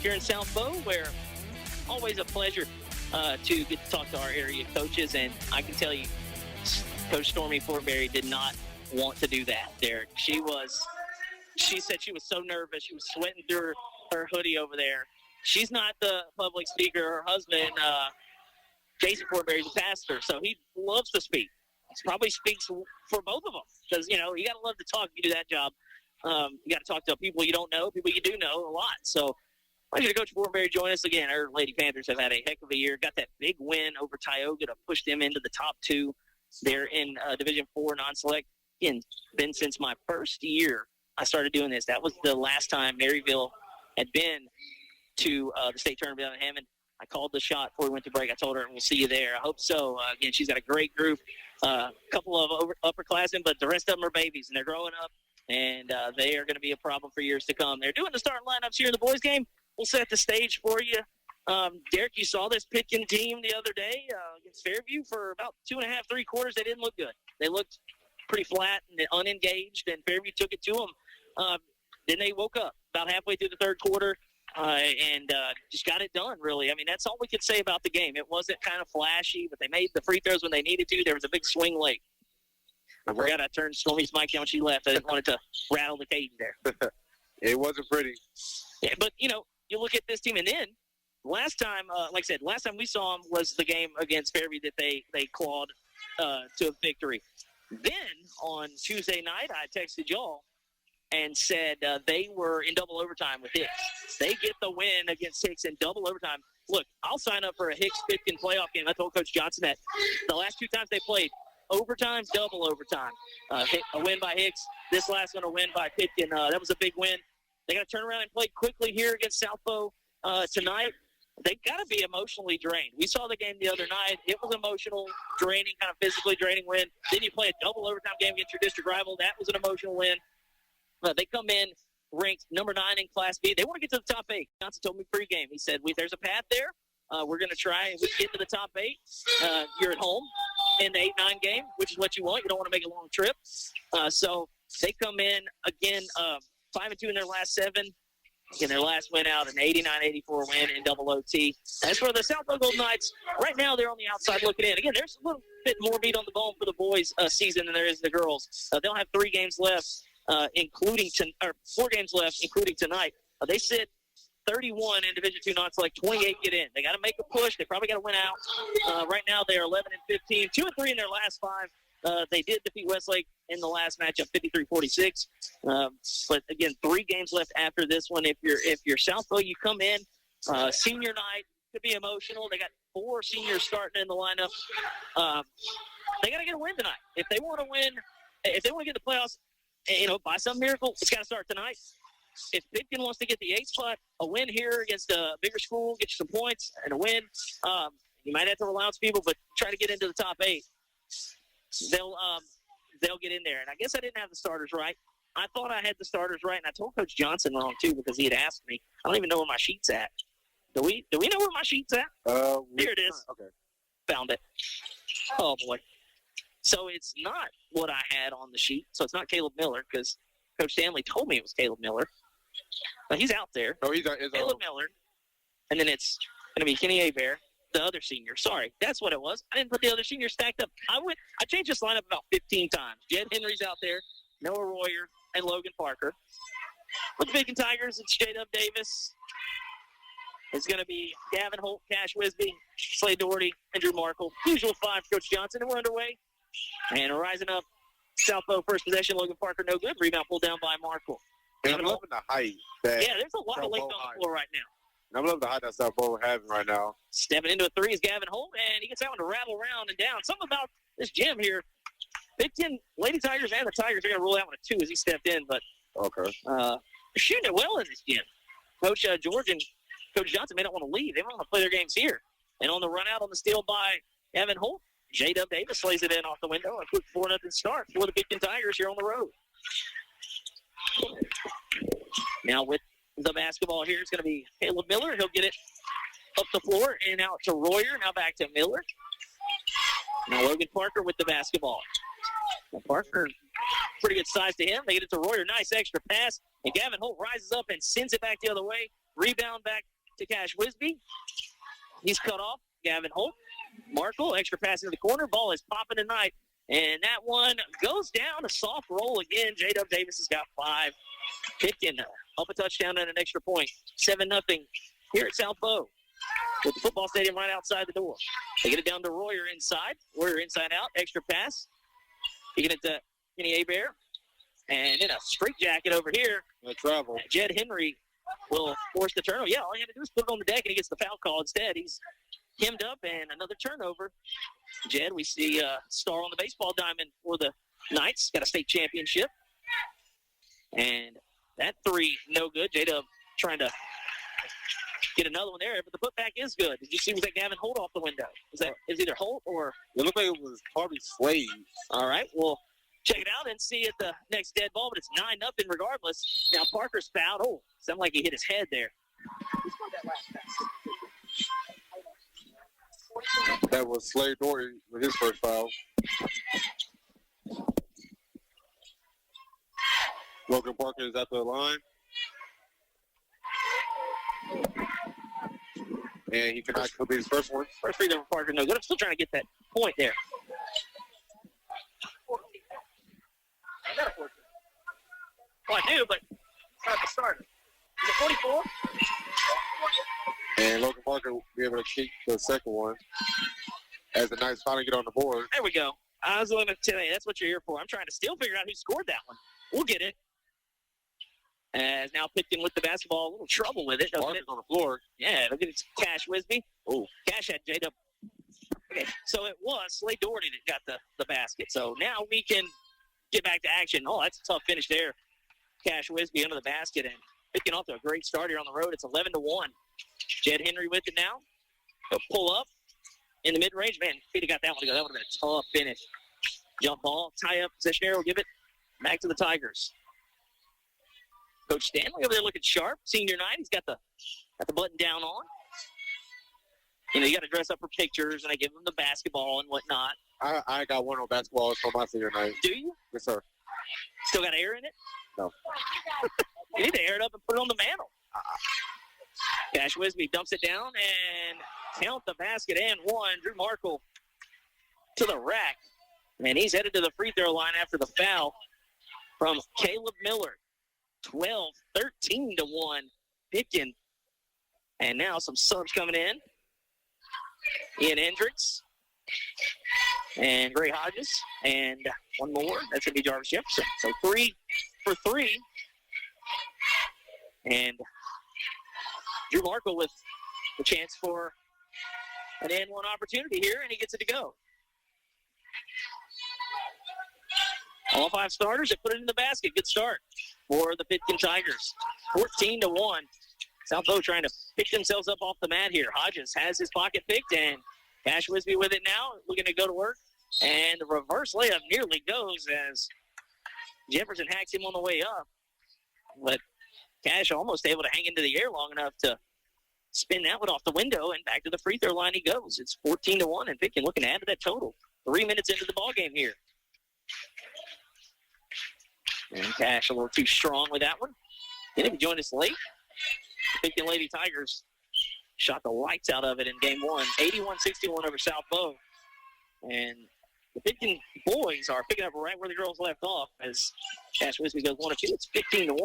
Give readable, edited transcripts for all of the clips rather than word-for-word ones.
here in South Bow, where always a pleasure to get to talk to our area coaches. And I can tell you, Coach Stormy Fortberry did not want to do that, Derrick. She said she was so nervous. She was sweating through her hoodie over there. She's not the public speaker. Her husband, Jason Fortberry, is a pastor, so he loves to speak. He probably speaks for both of them because, you got to love to talk if you do that job. You got to talk to people you don't know, people you do know a lot. So I'm going to Coach Fortberry join us again. Our Lady Panthers have had a heck of a year. Got that big win over Tioga to push them into the top two. They're in Division IV non-select. Again, been since my first year I started doing this. That was the last time Maryville had been to the state tournament down in Hammond. I called the shot before we went to break. I told her, we'll see you there. I hope so. Again, she's got a great group, a couple of upperclassmen, but the rest of them are babies, and they're growing up, and they are going to be a problem for years to come. They're doing the starting lineups here in the boys' game. We'll set the stage for you. Derrick, you saw this Pitkin team the other day against Fairview for about 2.5, 3 quarters. They didn't look good. They looked pretty flat and unengaged, and Fairview took it to them. Then they woke up about halfway through the third quarter and just got it done, really. I mean, that's all we could say about the game. It wasn't kind of flashy, but they made the free throws when they needed to. There was a big swing late. I forgot I turned Stormy's mic down when she left. I didn't want it to rattle the cage there. It wasn't pretty. Yeah, but, you look at this team, and then last time, like I said, last time we saw them was the game against Fairview that they clawed to a victory. Then on Tuesday night, I texted y'all and said they were in double overtime with Hicks. They get the win against Hicks in double overtime. Look, I'll sign up for a Hicks-Pitkin playoff game. I told Coach Johnson that the last 2 times they played, overtime, double overtime. A win by Hicks. This last one, a win by Pitkin. That was a big win. They got to turn around and play quickly here against South Bow tonight. They got to be emotionally drained. We saw the game the other night. It was emotional, draining, kind of physically draining win. Then you play a double overtime game against your district rival. That was an emotional win. They come in ranked number 9 in Class B. They want to get to the top 8. Johnson told me pregame. He said, there's a path there. We're going to try and get to the top 8. You're at home in the 8-9 game, which is what you want. You don't want to make a long trip. So they come in, again, 5-2 in their last 7. In their last win out, an 89-84 win in double OT. As for the South Bow Gold Knights, right now they're on the outside looking in. Again, there's a little bit more meat on the bone for the boys' season than there is the girls. They'll have 3 games left, including 4 games left, including tonight. They sit 31 in Division II non-select, 28 get in. They got to make a push. They probably got to win out. Right now they are 11-15, 2-3 in their last 5. They did defeat Westlake in the last matchup, 53-46. But again, 3 games left after this one. If you're South Bow, you come in. Senior night could be emotional. They got 4 seniors starting in the lineup. They got to get a win tonight. If they want to win, if they want to get the playoffs, by some miracle, it's got to start tonight. If Pitkin wants to get the 8th spot, a win here against a bigger school, get you some points and a win. You might have to rely on some people, but try to get into the top 8. They'll get in there. And I guess I didn't have the starters right. I thought I had the starters right, and I told Coach Johnson wrong, too, because he had asked me. I don't even know where my sheet's at. Do we know where my sheet's at? Here it is. Okay. Found it. Oh, boy. So it's not what I had on the sheet. So it's not Caleb Miller, because Coach Stanley told me it was Caleb Miller. But he's out there. Oh, Caleb Miller. And then it's going to be Kenny Hebert. The other senior. Sorry, that's what it was. I didn't put the other senior stacked up. I changed this lineup about 15 times. Jed Henry's out there, Noah Royer, and Logan Parker. With the Pitkin Tigers, it's J-Dub Davis. It's going to be Gavin Holt, Cash Wisby, Slade Doherty, and Drew Markle. Usual 5 for Coach Johnson, and we're underway. And rising up, South Bow first possession, Logan Parker no good. Rebound pulled down by Markle. And I'm loving the height. Yeah, there's a lot of length on the floor right now. I'm loving the height that South Bow having right now. Stepping into a 3 is Gavin Holt, and he gets that one to rattle around and down. Something about this gym here. Pitkin, Lady Tigers, and the Tigers are going to roll out with a 2 as he stepped in, but they're shooting it well in this gym. Coach George and Coach Johnson may not want to leave. They want to play their games here. And on the run out on the steal by Evan Holt, J-Dub Davis lays it in off the window. A quick 4-0 start for the Pitkin Tigers here on the road. Now with the basketball here, it's going to be Caleb Miller. He'll get it up the floor and out to Royer. Now back to Miller. Now Logan Parker with the basketball. Now Parker, pretty good size to him. They get it to Royer. Nice extra pass. And Gavin Holt rises up and sends it back the other way. Rebound back to Cash Wisby. He's cut off. Gavin Holt. Markle, extra pass into the corner. Ball is popping tonight. And that one goes down. A soft roll again. J-Dub Davis has got 5. Pitkin up a touchdown and an extra point. 7-0 here at South Bow. With the football stadium right outside the door. They get it down to Royer inside. Royer inside out. Extra pass. You get it to Kenny Abear. And then a straight jacket over here. Travel. Jed Henry will force the turnover. Yeah, all he had to do is put it on the deck, and he gets the foul call instead. He's hemmed up, and another turnover. Jed, we see a star on the baseball diamond for the Knights. Got a state championship. And that 3, no good. J-Dub trying to get another one there, but the putback is good. Did you see, was that Gavin Holt off the window? Is either Holt or? It looked like it was probably Slade. All right, we'll check it out and see at the next dead ball, but it's 9-0 regardless. Now Parker's fouled. Oh, sounded like he hit his head there. That was Slade Doherty with his first foul. Logan Parker is at the line. And he cannot complete his first one. First free throw for Parker, no good. I'm still trying to get that point there. Well, I do, but it's not the starter. Is it 44? And Logan Parker will be able to keep the second one as the Knights finally get on the board. There we go. I was looking at today. That's what you're here for. I'm trying to still figure out who scored that one. We'll get it. As now Pitkin with the basketball, a little trouble with it. Parker's on the floor. Yeah, look at it. Cash Wisby. Oh, Cash had J-Dub. Okay, so it was Slade Doherty that got the basket. So now we can get back to action. Oh, that's a tough finish there. Cash Wisby under the basket, and Pitkin off to a great start here on the road. It's 11-1. Jed Henry with it now. He'll pull up in the mid-range. Man, if he'd have got that one to go, that would have been a tough finish. Jump ball, tie up, possession arrow, give it back to the Tigers. Coach Stanley over there looking sharp. Senior night, he's got the button down on. You know, you got to dress up for pictures, and I give him the basketball and whatnot. I got one on basketball for my senior night. Do you? Yes, sir. Still got air in it? No. You need to air it up and put it on the mantle. Cash Wisby dumps it down and count the basket and one. Drew Markle to the rack. And he's headed to the free throw line after the foul from Caleb Miller. 13-1 Pitkin. And now some subs coming in. Ian Hendricks and Gray Hodges. And one more. That's going to be Jarvis Jefferson. So 3 for 3. And Drew Markle with the chance for an N1 opportunity here, and he gets it to go. All 5 starters, they put it in the basket. Good start for the Pitkin Tigers. 14-1. South Bow trying to pick themselves up off the mat here. Hodges has his pocket picked, and Cash Wisby with it now, looking to go to work. And the reverse layup nearly goes as Jefferson hacks him on the way up. But Cash almost able to hang into the air long enough to spin that one off the window, and back to the free throw line he goes. It's 14-1, and Pitkin looking to add to that total. 3 minutes into the ball game here. And Cash a little too strong with that one. Didn't even join us late. The Pitkin Lady Tigers shot the lights out of it in game 1. 81-61 over South Bow. And the Pitkin boys are picking up right where the girls left off as Cash Wisby goes 1 or 2. It's 15-1.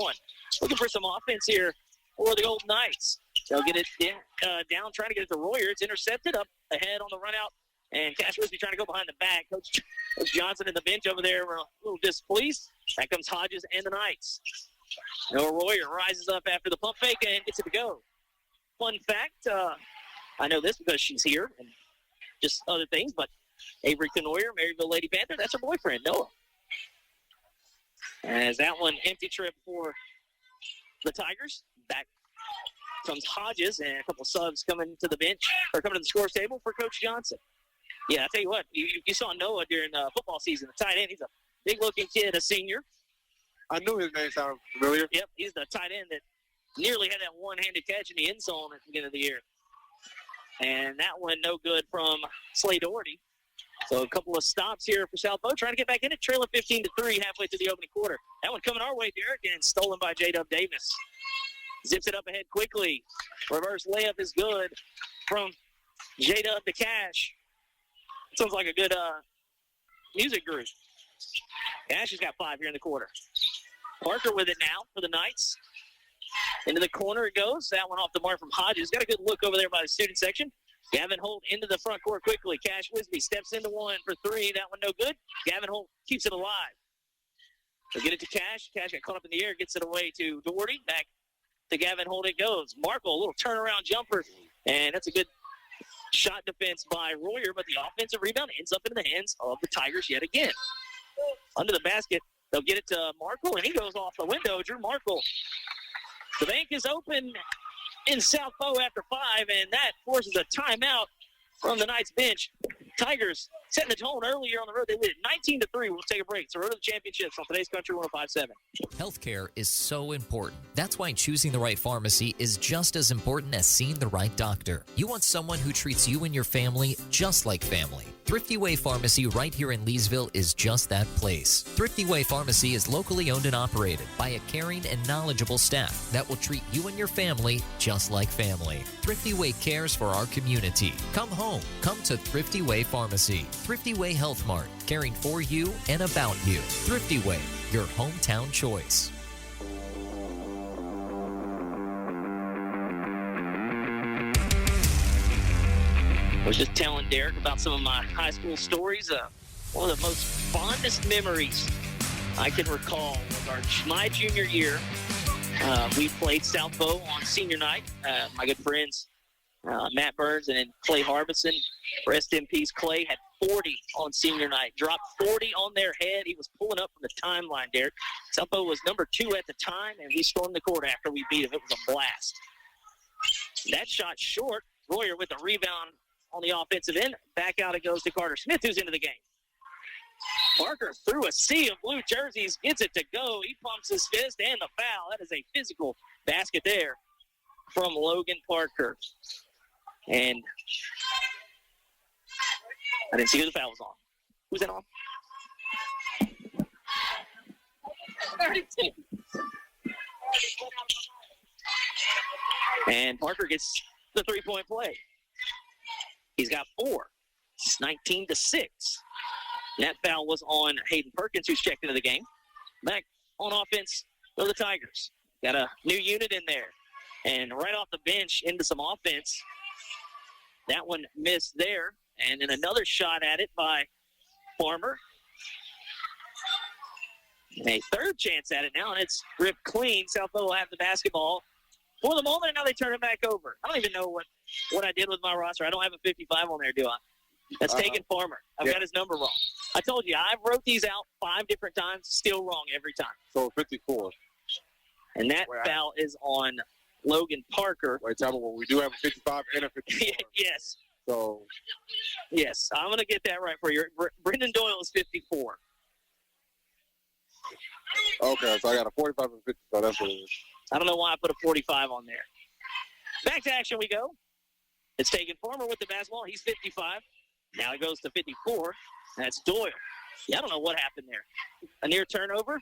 Looking for some offense here for the Golden Knights. They'll get it down, trying to get it to Royer. It's intercepted up ahead on the run out. And Cash Wisby trying to go behind the back. Coach Johnson and the bench over there were a little displeased. Back comes Hodges and the Knights. Noah Royer rises up after the pump fake and gets it to go. Fun fact, I know this because she's here and just other things, but Avery Canoyer, Maryville Lady Panther, that's her boyfriend, Noah. As that one empty trip for the Tigers. Back comes Hodges and a couple subs coming to the bench, or coming to the scores table for Coach Johnson. Yeah, I tell you what, you saw Noah during football season, the tight end. He's a big-looking kid, a senior. I knew his name sounded familiar. Yep, he's the tight end that nearly had that one-handed catch in the end zone at the beginning of the year. And that one no good from Slade Doherty. So a couple of stops here for South Bow, trying to get back in it, trailing 15-3 halfway through the opening quarter. That one coming our way, Derrick, and stolen by J-Dub Davis. Zips it up ahead quickly. Reverse layup is good from J-Dub to Cash. Sounds like a good music group. Cash has got 5 here in the quarter. Parker with it now for the Knights. Into the corner it goes. That one off the mark from Hodges. Got a good look over there by the student section. Gavin Holt into the front court quickly. Cash Wisby steps into one for 3. That one no good. Gavin Holt keeps it alive. They'll get it to Cash. Cash got caught up in the air. Gets it away to Doherty. Back to Gavin Holt it goes. Markle, a little turnaround jumper. And that's a good shot defense by Royer. But the offensive rebound ends up in the hands of the Tigers yet again. Under the basket, they'll get it to Markle. And he goes off the window. Drew Markle. The bank is open in South Bow after 5, and that forces a timeout from the Knights bench. Tigers setting the tone earlier on the road. They lead 19-3. We'll take a break. It's the road to the championships on today's Country 105.7. Healthcare is so important. That's why choosing the right pharmacy is just as important as seeing the right doctor. You want someone who treats you and your family just like family. Thrifty Way Pharmacy right here in Leesville is just that place. Thrifty Way Pharmacy is locally owned and operated by a caring and knowledgeable staff that will treat you and your family just like family. Thrifty Way cares for our community. Come home. Come to Thrifty Way Pharmacy. Thrifty Way Health Mart, caring for you and about you. Thrifty Way, your hometown choice. I was just telling Derrick about some of my high school stories. One of the most fondest memories I can recall was my junior year. We played South Bow on senior night. My good friends, Matt Burns and then Clay Harbison, rest in peace, Clay had 40 on senior night. Dropped 40 on their head. He was pulling up from the timeline, Derrick. South Bow was number 2 at the time, and we stormed the court after we beat him. It was a blast. That shot short. Royer with the rebound on the offensive end. Back out it goes to Carter Smith, who's into the game. Parker through a sea of blue jerseys, gets it to go. He pumps his fist and the foul. That is a physical basket there from Logan Parker. And I didn't see who the foul was on. Who's that on? 32. And Parker gets the 3-point play. He's got 4. It's 19-6. That foul was on Hayden Perkins, who's checked into the game. Back on offense for the Tigers. Got a new unit in there. And right off the bench into some offense. That one missed there. And then another shot at it by Farmer. And a third chance at it now, and it's ripped clean. South Bow will have the basketball for the moment, and now they turn it back over. I don't even know what I did with my roster. I don't have a 55 on there, do I? That's taken Farmer. I've got his number wrong. I told you, I wrote these out 5 different times, still wrong every time. So 54. And that foul is on Logan Parker. Wait, tell me, well, we do have a 55 and a 54. Yes. So. Yes, I'm going to get that right for you. Brendan Doyle is 54. Okay, so I got a 45 and 50, so that's what it is. I don't know why I put a 45 on there. Back to action we go. It's taken Farmer with the basketball. He's 55. Now it goes to 54. That's Doyle. Yeah, I don't know what happened there. A near turnover.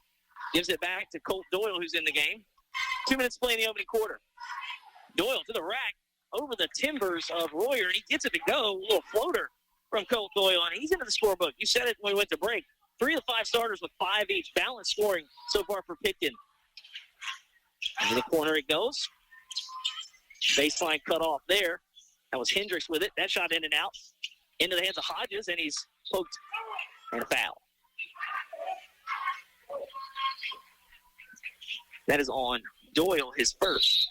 Gives it back to Colt Doyle, who's in the game. 2 minutes to play in the opening quarter. Doyle to the rack. Over the timbers of Royer, and he gets it to go. A little floater from Colt Doyle, and he's into the scorebook. You said it when we went to break. 3 of the 5 starters with 5 each. Balanced scoring so far for Pitkin. Into the corner it goes. Baseline cut off there. That was Hendricks with it. That shot in and out. Into the hands of Hodges, and he's poked and a foul. That is on Doyle, his first.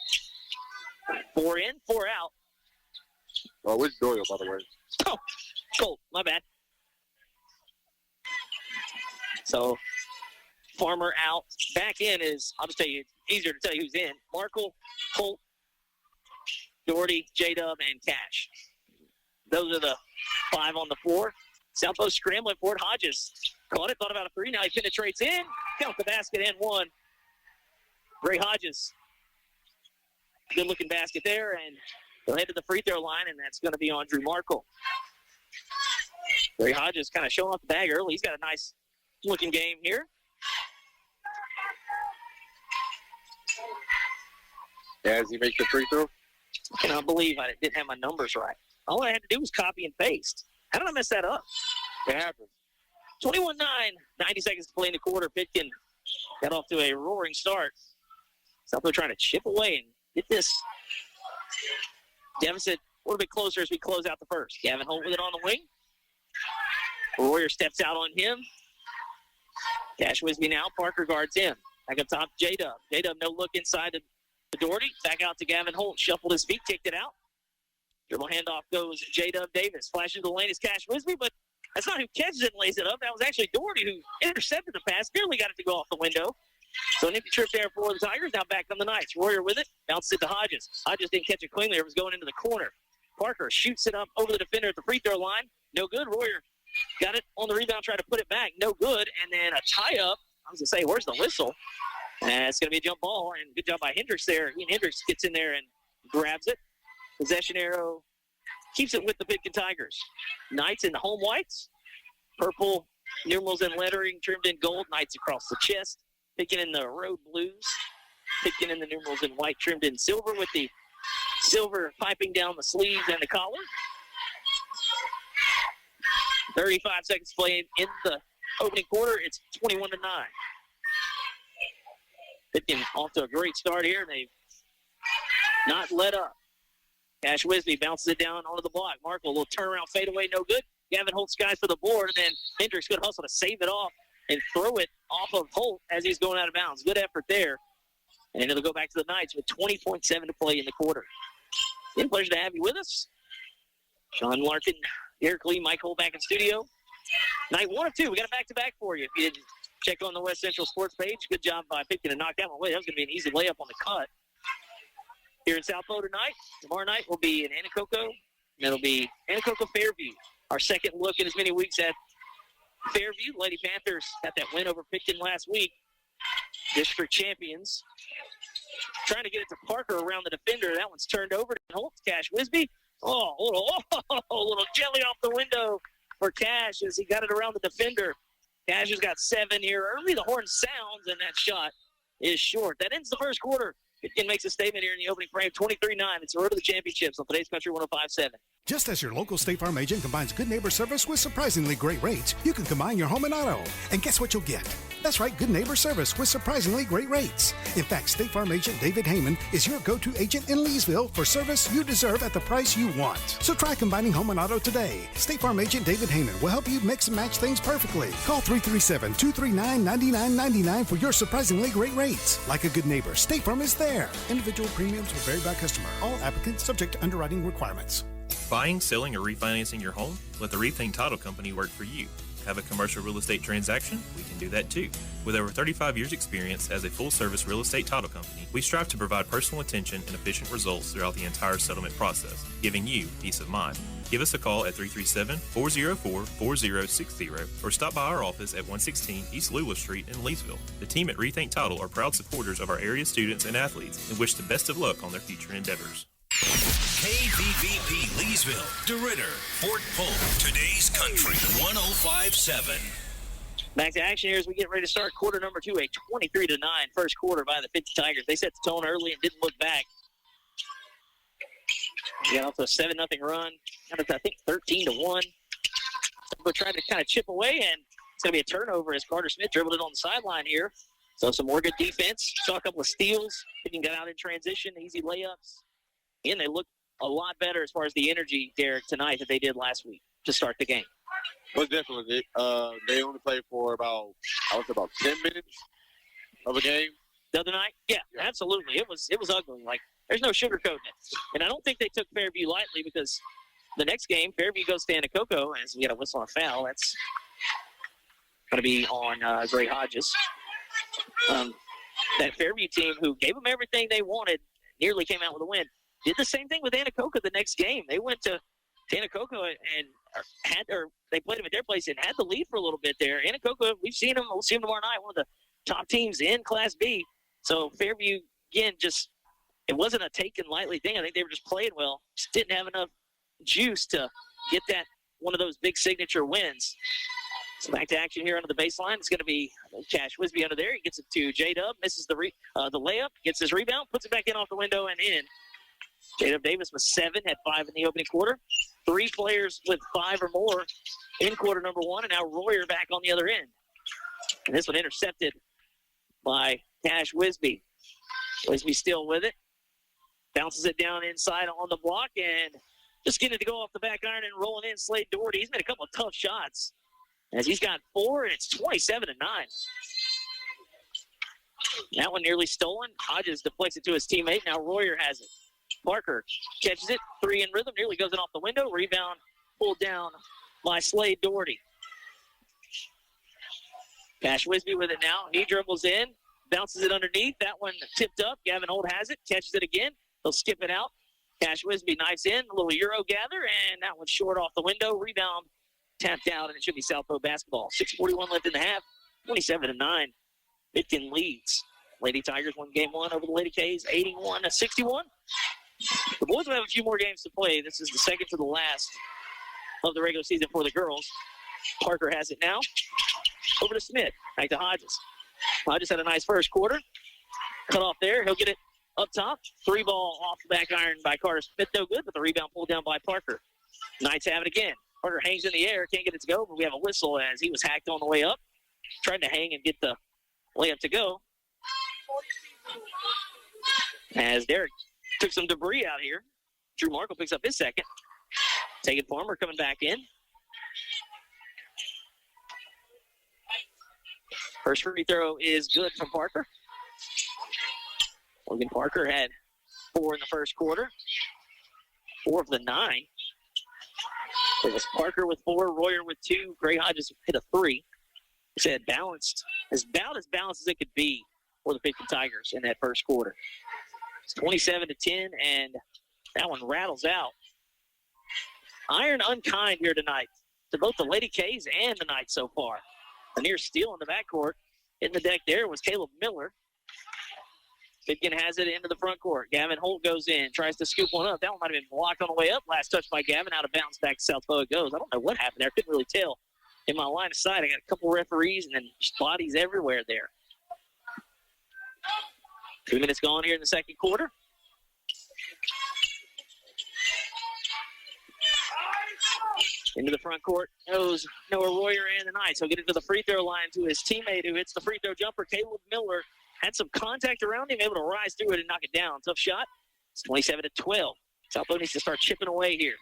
4 in, 4 out. Oh, which Doyle, by the way? Oh, Colt, my bad. So, Farmer out. Back in is, I'll just tell you, easier to tell you who's in. Markle, Colt, Doherty, J-Dub, and Cash. Those are the 5 on the floor. South Bow scrambling for it. Hodges caught it, thought about a 3. Now he penetrates in. Count the basket and 1. Ray Hodges. Good-looking basket there, and they'll head to the free throw line, and that's going to be on Drew Markle. Ray Hodges kind of showing off the bag early. He's got a nice-looking game here. as he makes the free throw. I cannot believe I didn't have my numbers right. All I had to do was copy and paste. How did I mess that up? It happens. 21-9, 90 seconds to play in the quarter. Pitkin got off to a roaring start. Southwood trying to chip away and get this deficit a little bit closer as we close out the first. Gavin Holt with it on the wing. Royer steps out on him. Cash Wisby now. Parker guards him. Back up top, J-Dub. J-Dub no look inside to Doherty. Back out to Gavin Holt. Shuffled his feet, kicked it out. Dribble handoff goes J-Dub Davis. Flashes the lane is Cash Wisby, but that's not who catches it and lays it up. That was actually Doherty who intercepted the pass. Barely got it to go off the window. So an empty trip there for the Tigers. Now back on the Knights. Royer with it. Bounces it to Hodges. Hodges didn't catch it cleanly. It was going into the corner. Parker shoots it up over the defender at the free throw line. No good. Royer got it on the rebound, tried to put it back. No good. And then a tie-up. I was going to say, where's the whistle? And it's going to be a jump ball. And good job by Hendricks there. Ian Hendricks gets in there and grabs it. Possession arrow keeps it with the Pitkin Tigers. Knights in the home whites. Purple numerals and lettering trimmed in gold. Knights across the chest. Pitkin in the road blues. Pitkin in the numerals in white trimmed in silver with the silver piping down the sleeves and the collar. 35 seconds played in the opening quarter. It's 21-9. Pitkin off to a great start here. They've not let up. Cash Wisby bounces it down onto the block. Markle, a little turnaround fadeaway, no good. Gavin Holt skies for the board, and then Hendricks good hustle to save it off and throw it off of Holt as he's going out of bounds. Good effort there. And it'll go back to the Knights with 20.7 to play in the quarter. It's a pleasure to have you with us. Sean Larken, Derrick Lee, Mike Holt back in studio. Night 1 of 2. We got a back-to-back for you. If you didn't check on the West Central Sports page, good job by Pitkin to knock that one away. That was going to be an easy layup on the cut. Here in South Bow tonight. Tomorrow night will be in Anacoco, and it'll be Anacoco Fairview. Our second look in as many weeks at Fairview. Lady Panthers got that win over Pitkin last week. District champions. Trying to get it to Parker around the defender. That one's turned over to Holt. Cash Wisby. A little jelly off the window for Cash as he got it around the defender. Cash has got 7 here early. The horn sounds, and that shot is short. That ends the first quarter. Pitkin makes a statement here in the opening frame. 23-9. It's the road to the championships on today's Country 105.7. Just as your local State Farm agent combines good neighbor service with surprisingly great rates, you can combine your home and auto. And guess what you'll get? That's right, good neighbor service with surprisingly great rates. In fact, State Farm agent David Heyman is your go-to agent in Leesville for service you deserve at the price you want. So try combining home and auto today. State Farm agent David Heyman will help you mix and match things perfectly. Call 337-239-9999 for your surprisingly great rates. Like a good neighbor, State Farm is there. Individual premiums will vary by customer. All applicants subject to underwriting requirements. Buying, selling, or refinancing your home? Let the Rethink Title Company work for you. Have a commercial real estate transaction? We can do that too. With over 35 years experience as a full-service real estate title company, we strive to provide personal attention and efficient results throughout the entire settlement process, giving you peace of mind. Give us a call at 337-404-4060 or stop by our office at 116 East Lula Street in Leesville. The team at Rethink Title are proud supporters of our area students and athletes and wish the best of luck on their future endeavors. KVVP Leesville, DeRitter, Fort Polk, today's Country 105.7. Back to action here as we get ready to start quarter number 2, a 23-9 first quarter by the Pitkin Tigers. They set the tone early and didn't look back. Got off to a 7-0 run. Got up to, I think, 13-1. We're trying to kind of chip away, and it's going to be a turnover as Carter Smith dribbled it on the sideline here. So some more good defense. Saw a couple of steals. Pitkin got out in transition, easy layups. And they look a lot better as far as the energy, Derrick, tonight that they did last week to start the game. Most definitely. They only played for about 10 minutes of a game. The other night? Yeah, absolutely. It was ugly. Like, there's no sugarcoating it. And I don't think they took Fairview lightly because the next game, Fairview goes to Anacoco, as we got a whistle on a foul. That's going to be on Gray Hodges. That Fairview team who gave them everything they wanted nearly came out with a win. Did the same thing with Anacoco the next game. They went to Anacoco and they played them at their place and had the lead for a little bit there. Anacoco, we'll see them tomorrow night, one of the top teams in Class B. So Fairview, again, just it wasn't a taken lightly thing. I think they were just playing well. Just didn't have enough juice to get that one of those big signature wins. So back to action here under the baseline. It's going to be Cash Wisby under there. He gets it to J-Dub, misses the layup, gets his rebound, puts it back in off the window and in. J-Dub Davis was 7, had 5 in the opening quarter. 3 players with 5 or more in quarter number 1, and now Royer back on the other end. And this one intercepted by Cash Wisby. Wisby still with it. Bounces it down inside on the block, and just getting it to go off the back iron and rolling in. Slade Doherty, he's made a couple of tough shots as he's got 4, and it's 27-9. That one nearly stolen. Hodges deflects it to his teammate. Now Royer has it. Parker catches it. 3 in rhythm. Nearly goes in off the window. Rebound pulled down by Slade Doherty. Cash Wisby with it now. He dribbles in. Bounces it underneath. That one tipped up. Gavin Holt has it. Catches it again. He'll skip it out. Cash Wisby knifes in. A little Euro gather. And that one's short off the window. Rebound tapped out, and it should be Southpaw basketball. 6:41 left in the half. 27-9. Pitkin leads. Lady Tigers won game 1 over the Lady K's, 81-61. The boys will have a few more games to play. This is the second to the last of the regular season for the girls. Parker has it now. Over to Smith. Back to Hodges. Hodges had a nice first quarter. Cut off there. He'll get it up top. 3 ball off the back iron by Carter Smith. No good, but the rebound pulled down by Parker. Knights have it again. Parker hangs in the air. Can't get it to go, but we have a whistle as he was hacked on the way up. Tried to hang and get the layup to go. As Derrick took some debris out here. Drew Markle picks up his second. Taking Farmer coming back in. First free throw is good from Parker. Logan Parker had 4 in the first quarter. 4 of the 9. It was Parker with 4, Royer with 2. Gray Hodges hit a 3. He said balanced, about as balanced as it could be for the Pitkin Tigers in that first quarter. It's 27-10, and that one rattles out. Iron unkind here tonight to both the Lady K's and the Knights so far. A near steal in the backcourt. In the deck there was Caleb Miller. Pitkin has it into the front court. Gavin Holt goes in, tries to scoop one up. That one might have been blocked on the way up. Last touch by Gavin, out of bounds, back to Southpaw it goes. I don't know what happened there. I couldn't really tell. In my line of sight, I got a couple referees and then just bodies everywhere there. 2 minutes gone here in the second quarter. Into the front court goes Noah Royer and the Knights. He'll get it to the free throw line to his teammate who hits the free throw jumper. Caleb Miller had some contact around him, able to rise through it and knock it down. Tough shot. It's 27-12. Southpaw needs to start chipping away here.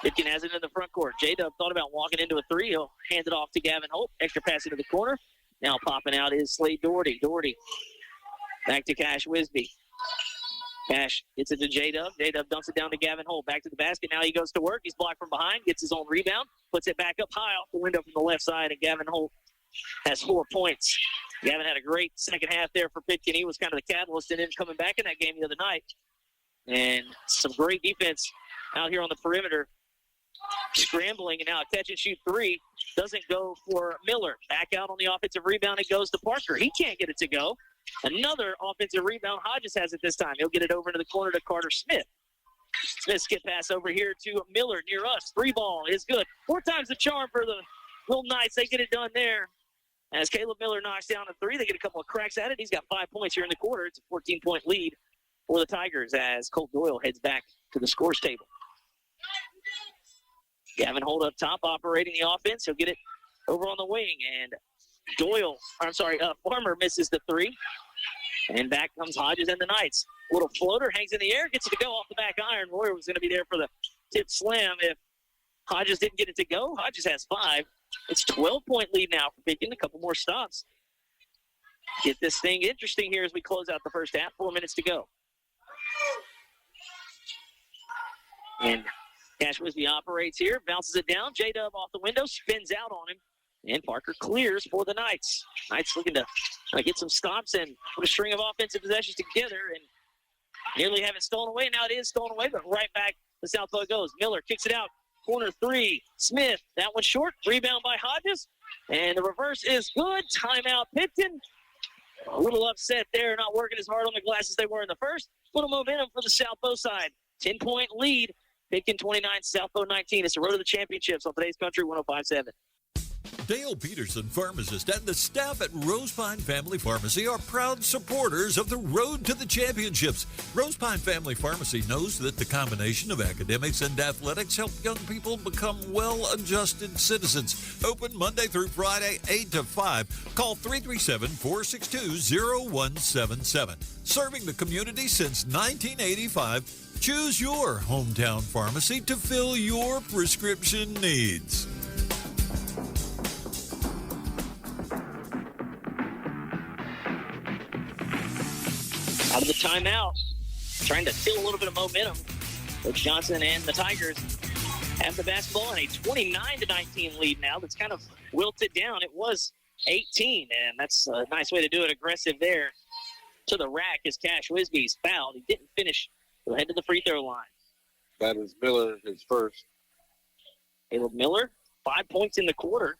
Pitkin has it in the front court. J-Dub thought about walking into a 3. He'll hand it off to Gavin Holt. Extra pass into the corner. Now popping out is Slade Doherty. Doherty back to Cash Wisby. Cash gets it to J-Dub. J-Dub dumps it down to Gavin Holt. Back to the basket. Now he goes to work. He's blocked from behind. Gets his own rebound. Puts it back up high off the window from the left side. And Gavin Holt has 4 points. Gavin had a great second half there for Pitkin. He was kind of the catalyst in him coming back in that game the other night. And some great defense out here on the perimeter. Scrambling, and now a catch and shoot 3 doesn't go for Miller. Back out on the offensive rebound, it goes to Parker. He can't get it to go. Another offensive rebound. Hodges has it this time. He'll get it over into the corner to Carter Smith. Smith skip pass over here to Miller near us. 3 ball is good. 4 times the charm for the Little Knights. They get it done there. As Caleb Miller knocks down a 3, they get a couple of cracks at it. He's got 5 points here in the quarter. It's a 14-point lead for the Tigers as Colt Doyle heads back to the scores table. Gavin Holt up top operating the offense. He'll get it over on the wing. And Farmer misses the 3. And back comes Hodges and the Knights. Little floater, hangs in the air, gets it to go off the back iron. Royer was going to be there for the tip slam if Hodges didn't get it to go. Hodges has 5. It's 12-point lead now for Pitkin. A couple more stops. Get this thing interesting here as we close out the first half. 4 minutes to go. And Cash Wisby operates here, bounces it down. J-Dub off the window, spins out on him. And Parker clears for the Knights. Knights looking to get some stops and put a string of offensive possessions together and nearly have it stolen away. Now it is stolen away, but right back to Southpaw goes. Miller kicks it out. Corner 3. Smith. That one short. Rebound by Hodges. And the reverse is good. Timeout Pitkin. A little upset there, not working as hard on the glass as they were in the first. Little momentum for the Southpaw side. 10-point lead Pitkin 29, South Bow 19. It's the road to the championships on today's Country 105.7. Dale Peterson, pharmacist, and the staff at Rosepine Family Pharmacy are proud supporters of the Road to the Championships. Rosepine Family Pharmacy knows that the combination of academics and athletics help young people become well-adjusted citizens. Open Monday through Friday, 8 to 5. Call 337-462-0177. Serving the community since 1985, choose your hometown pharmacy to fill your prescription needs. Out of the timeout, trying to steal a little bit of momentum. Coach Johnson and the Tigers have the basketball in a 29-19 lead now. That's kind of wilted down. It was 18, and that's a nice way to do it. Aggressive there to the rack as Cash Wisby's fouled. He didn't finish. He'll head to the free throw line. That is Miller, his first. Caleb Miller, 5 points in the quarter.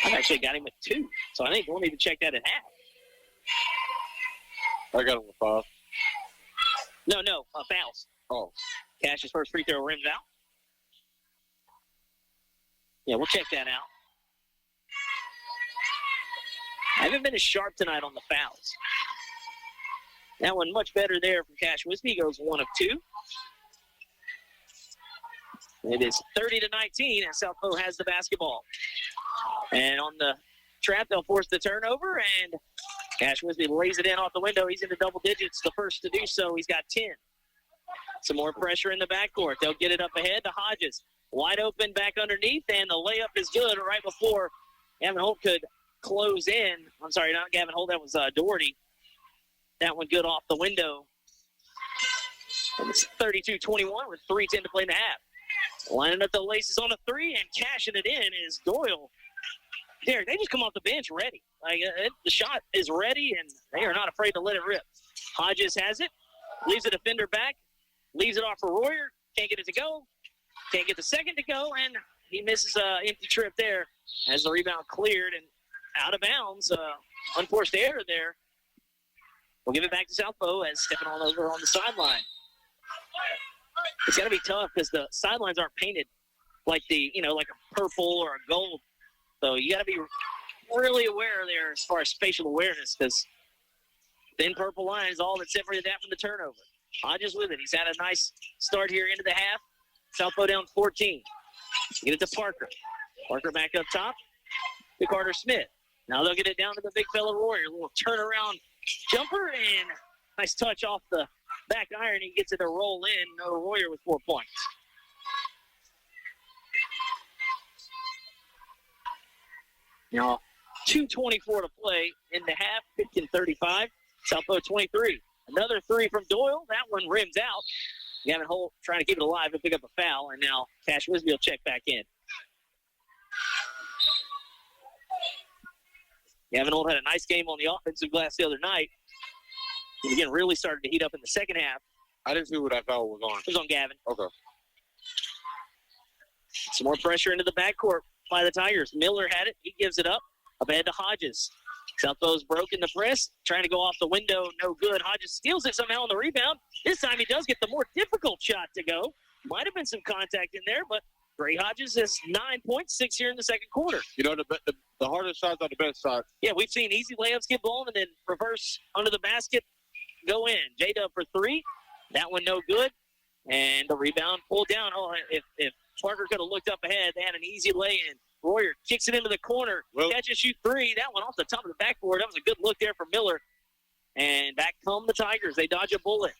I've actually got him at 2, so I think we'll need to check that at half. I got him with 5. No, fouls. Oh. Cash's first free throw rims out. Yeah, we'll check that out. I haven't been as sharp tonight on the fouls. That one much better there from Cash Wisby. Goes 1 of 2. It is 30-19, and South Bow has the basketball. And on the trap, they'll force the turnover, and Cash Wisby lays it in off the window. He's into double digits, the first to do so. He's got 10. Some more pressure in the backcourt. They'll get it up ahead to Hodges. Wide open back underneath, and the layup is good right before Gavin Holt could close in. I'm sorry, not Gavin Holt. That was Doherty. That one good off the window. It's 32-21 with 3:10 to play in the half. Lining up the laces on a 3 and cashing it in is Doyle. Derrick, they just come off the bench ready. The shot is ready, and they are not afraid to let it rip. Hodges has it, leaves the defender back, leaves it off for Royer. Can't get it to go. Can't get the second to go, and he misses an empty trip there as the rebound cleared and out of bounds. Unforced error there. We'll give it back to South Bow as stepping on over on the sideline. It's got to be tough because the sidelines aren't painted like like a purple or a gold. So you got to be really aware there as far as spatial awareness because thin purple line is all that separated that from the turnover. Hodges with it. He's had a nice start here into the half. South Bow down 14. Get it to Parker. Parker back up top to Carter Smith. Now they'll get it down to the big fella Royer. A little turnaround jumper and nice touch off the back iron. He gets it to roll in. Royer with 4 points. Now, 2:24 to play in the half. Pitkin 35. South Bow 23. Another 3 from Doyle. That one rims out. Gavin Holt trying to keep it alive and pick up a foul. And now Cash Wisby will check back in. Gavin Holt had a nice game on the offensive glass the other night. And again, really started to heat up in the second half. I didn't see who that foul was on. It was on Gavin. Okay. Some more pressure into the backcourt by the Tigers. Miller had it. He gives it up. Up ahead to Hodges. South Bow's broken the press. Trying to go off the window. No good. Hodges steals it somehow on the rebound. This time he does get the more difficult shot to go. Might have been some contact in there, but Gray Hodges has 9 points, 6 here in the second quarter. You know, the hardest shots are the best shots. Yeah, we've seen easy layups get blown and then reverse under the basket, go in. J-Dub for 3. That one no good. And the rebound pulled down. Oh, if Parker could have looked up ahead, they had an easy lay-in. Royer kicks it into the corner. Catch and shoot 3. That one off the top of the backboard. That was a good look there for Miller. And back come the Tigers. They dodge a bullet.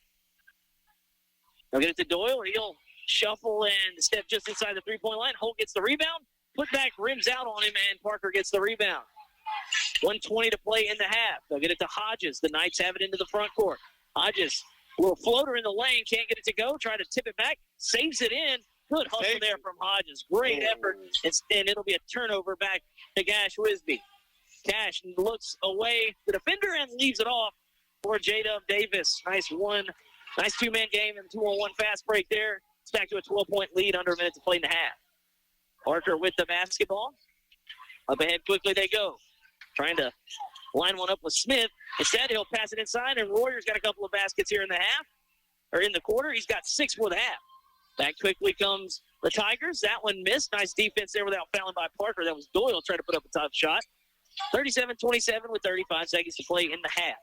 They'll get it to Doyle. He'll shuffle and step just inside the three-point line. Holt gets the rebound. Put back rims out on him, and Parker gets the rebound. 1:20 to play in the half. They'll get it to Hodges. The Knights have it into the front court. Hodges, a little floater in the lane. Can't get it to go. Try to tip it back. Saves it in. Good hustle there from Hodges. Great effort. And it'll be a turnover back to Cash Wisby. Cash looks away the defender and leaves it off for J-Dub Davis. Nice two-man game and 2-on-1 fast break there. It's back to a 12-point lead under a minute to play in the half. Parker with the basketball. Up ahead quickly they go. Trying to line one up with Smith. Instead, he'll pass it inside, and Royer's got a couple of baskets here in the half. or in the quarter. He's got 6 for the half. Back quickly comes the Tigers. That one missed. Nice defense there without fouling by Parker. That was Doyle trying to put up a tough shot. 37-27 with 35 seconds to play in the half.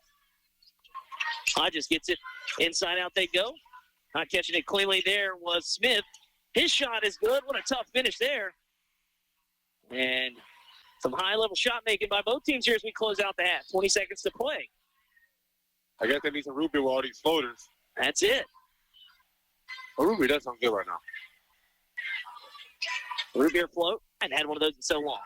Hodges gets it inside out they go. Not catching it cleanly there was Smith. His shot is good. What a tough finish there. And some high-level shot making by both teams here as we close out the half. 20 seconds to play. I guess they need some root beer with all these floaters. That's it. Oh, root beer does sound good right now. Root beer float. I haven't had one of those in so long.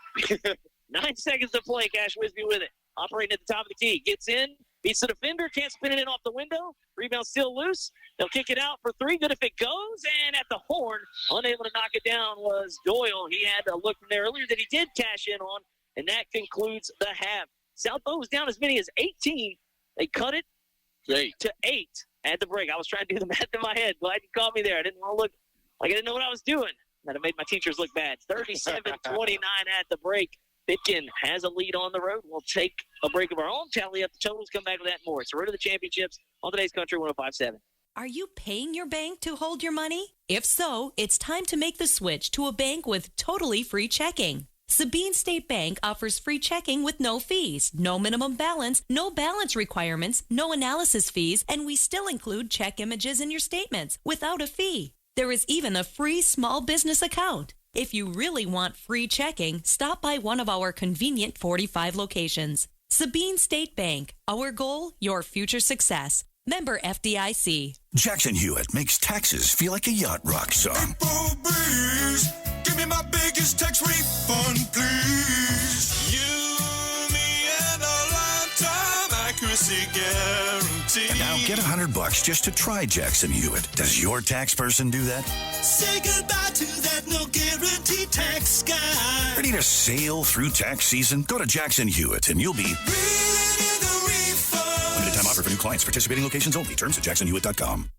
9 seconds to play. Cash Wisby with it. Operating at the top of the key. Gets in. Beats the defender. Can't spin it in off the window. Rebound still loose. They'll kick it out for 3. Good if it goes. And at the horn, unable to knock it down was Doyle. He had a look from there earlier that he did cash in on. And that concludes the half. South Bow was down as many as 18. They cut it to 8 at the break. I was trying to do the math in my head. Glad you caught me there. I didn't want to look like I didn't know what I was doing. That made my teachers look bad. 37-29 at the break. Pitkin has a lead on the road. We'll take a break of our own, tally up the totals, come back with that and more. It's the Road to the Championships on today's Country 105.7. Are you paying your bank to hold your money? If so, it's time to make the switch to a bank with totally free checking. Sabine State Bank offers free checking with no fees, no minimum balance, no balance requirements, no analysis fees, and we still include check images in your statements without a fee. There is even a free small business account. If you really want free checking, stop by one of our convenient 45 locations. Sabine State Bank. Our goal, your future success. Member FDIC. Jackson Hewitt makes taxes feel like a yacht rock song. April breeze, give me my biggest tax refund, please. You, me, and a lifetime accuracy guarantee. And now get $100 just to try Jackson Hewitt. Does your tax person do that? Say goodbye to that no guarantee tax guy. Ready to sail through tax season? Go to Jackson Hewitt and you'll be limited time offer for new clients. Participating locations only. Terms at jacksonhewitt.com.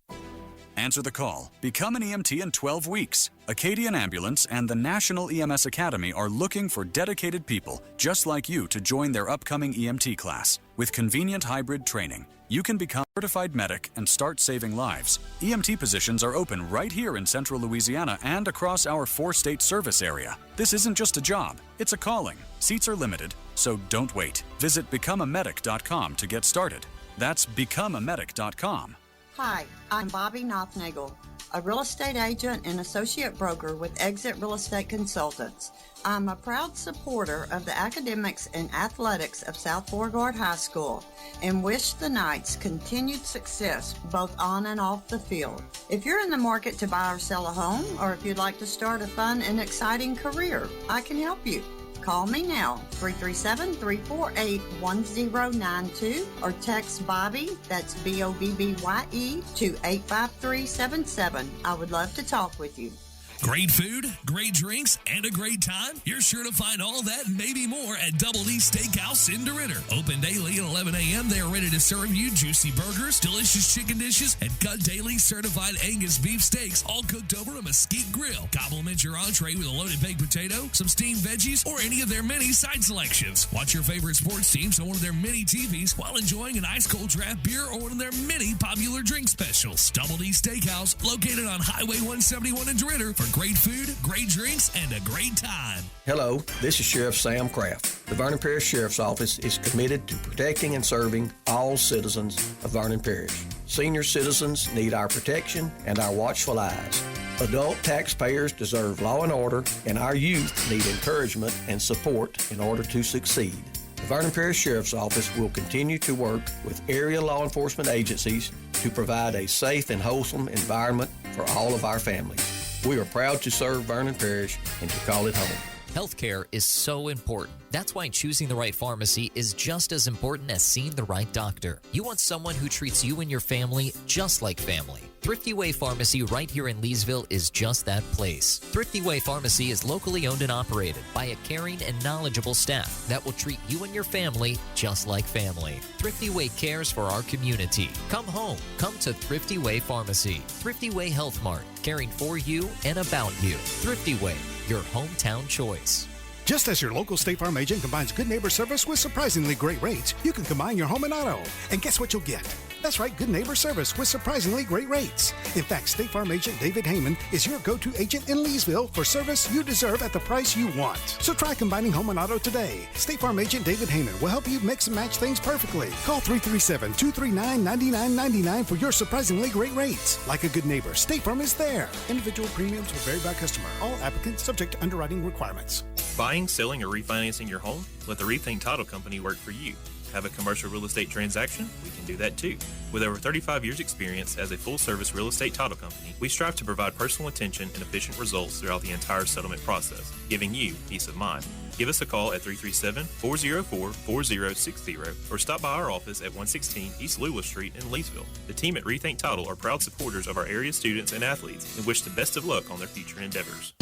Answer the call. Become an EMT in 12 weeks. Acadian Ambulance and the National EMS Academy are looking for dedicated people just like you to join their upcoming EMT class. With convenient hybrid training, you can become a certified medic and start saving lives. EMT positions are open right here in central Louisiana and across our 4-state service area. This isn't just a job, it's a calling. Seats are limited, so don't wait. Visit becomeamedic.com to get started. That's becomeamedic.com. Hi, I'm Bobby Nothnagel, a real estate agent and associate broker with Exit Real Estate Consultants. I'm a proud supporter of the academics and athletics of South Beauregard High School and wish the Knights continued success both on and off the field. If you're in the market to buy or sell a home, or if you'd like to start a fun and exciting career, I can help you. Call me now, 337-348-1092, or text Bobby, that's BOBBYE, to 85377. I would love to talk with you. Great food, great drinks, and a great time? You're sure to find all that and maybe more at Double D Steakhouse in DeRidder. Open daily at 11 a.m. They are ready to serve you juicy burgers, delicious chicken dishes, and cut daily certified Angus beef steaks, all cooked over a mesquite grill. Compliment your entree with a loaded baked potato, some steamed veggies, or any of their many side selections. Watch your favorite sports teams on one of their mini TVs while enjoying an ice-cold draft beer or one of their many popular drink specials. Double D Steakhouse, located on Highway 171 in DeRidder, for great food, great drinks, and a great time. Hello, this is Sheriff Sam Kraft. The Vernon Parish Sheriff's Office is committed to protecting and serving all citizens of Vernon Parish. Senior citizens need our protection and our watchful eyes. Adult taxpayers deserve law and order, and our youth need encouragement and support in order to succeed. The Vernon Parish Sheriff's Office will continue to work with area law enforcement agencies to provide a safe and wholesome environment for all of our families. We are proud to serve Vernon Parish and to call it home. Healthcare is so important. That's why choosing the right pharmacy is just as important as seeing the right doctor. You want someone who treats you and your family just like family. Thrifty Way Pharmacy right here in Leesville is just that place. Thrifty Way Pharmacy is locally owned and operated by a caring and knowledgeable staff that will treat you and your family just like family. Thrifty Way cares for our community. Come home. Come to Thrifty Way Pharmacy. Thrifty Way Health Mart, caring for you and about you. Thrifty Way, your hometown choice. Just as your local State Farm agent combines good neighbor service with surprisingly great rates, you can combine your home and auto. And guess what you'll get? That's right, good neighbor service with surprisingly great rates. In fact, State Farm agent David Heyman is your go-to agent in Leesville for service you deserve at the price you want. So try combining home and auto today. State Farm agent David Heyman will help you mix and match things perfectly. Call 337-239-9999 for your surprisingly great rates. Like a good neighbor, State Farm is there. Individual premiums will vary by customer. All applicants subject to underwriting requirements. Buying, selling, or refinancing your home? Let the Rethink Title Company work for you. Have a commercial real estate transaction? We can do that too. With over 35 years experience as a full-service real estate title company, we strive to provide personal attention and efficient results throughout the entire settlement process, giving you peace of mind. Give us a call at 337-404-4060 or stop by our office at 116 East Lula Street in Leesville. The team at Rethink Title are proud supporters of our area students and athletes and wish the best of luck on their future endeavors.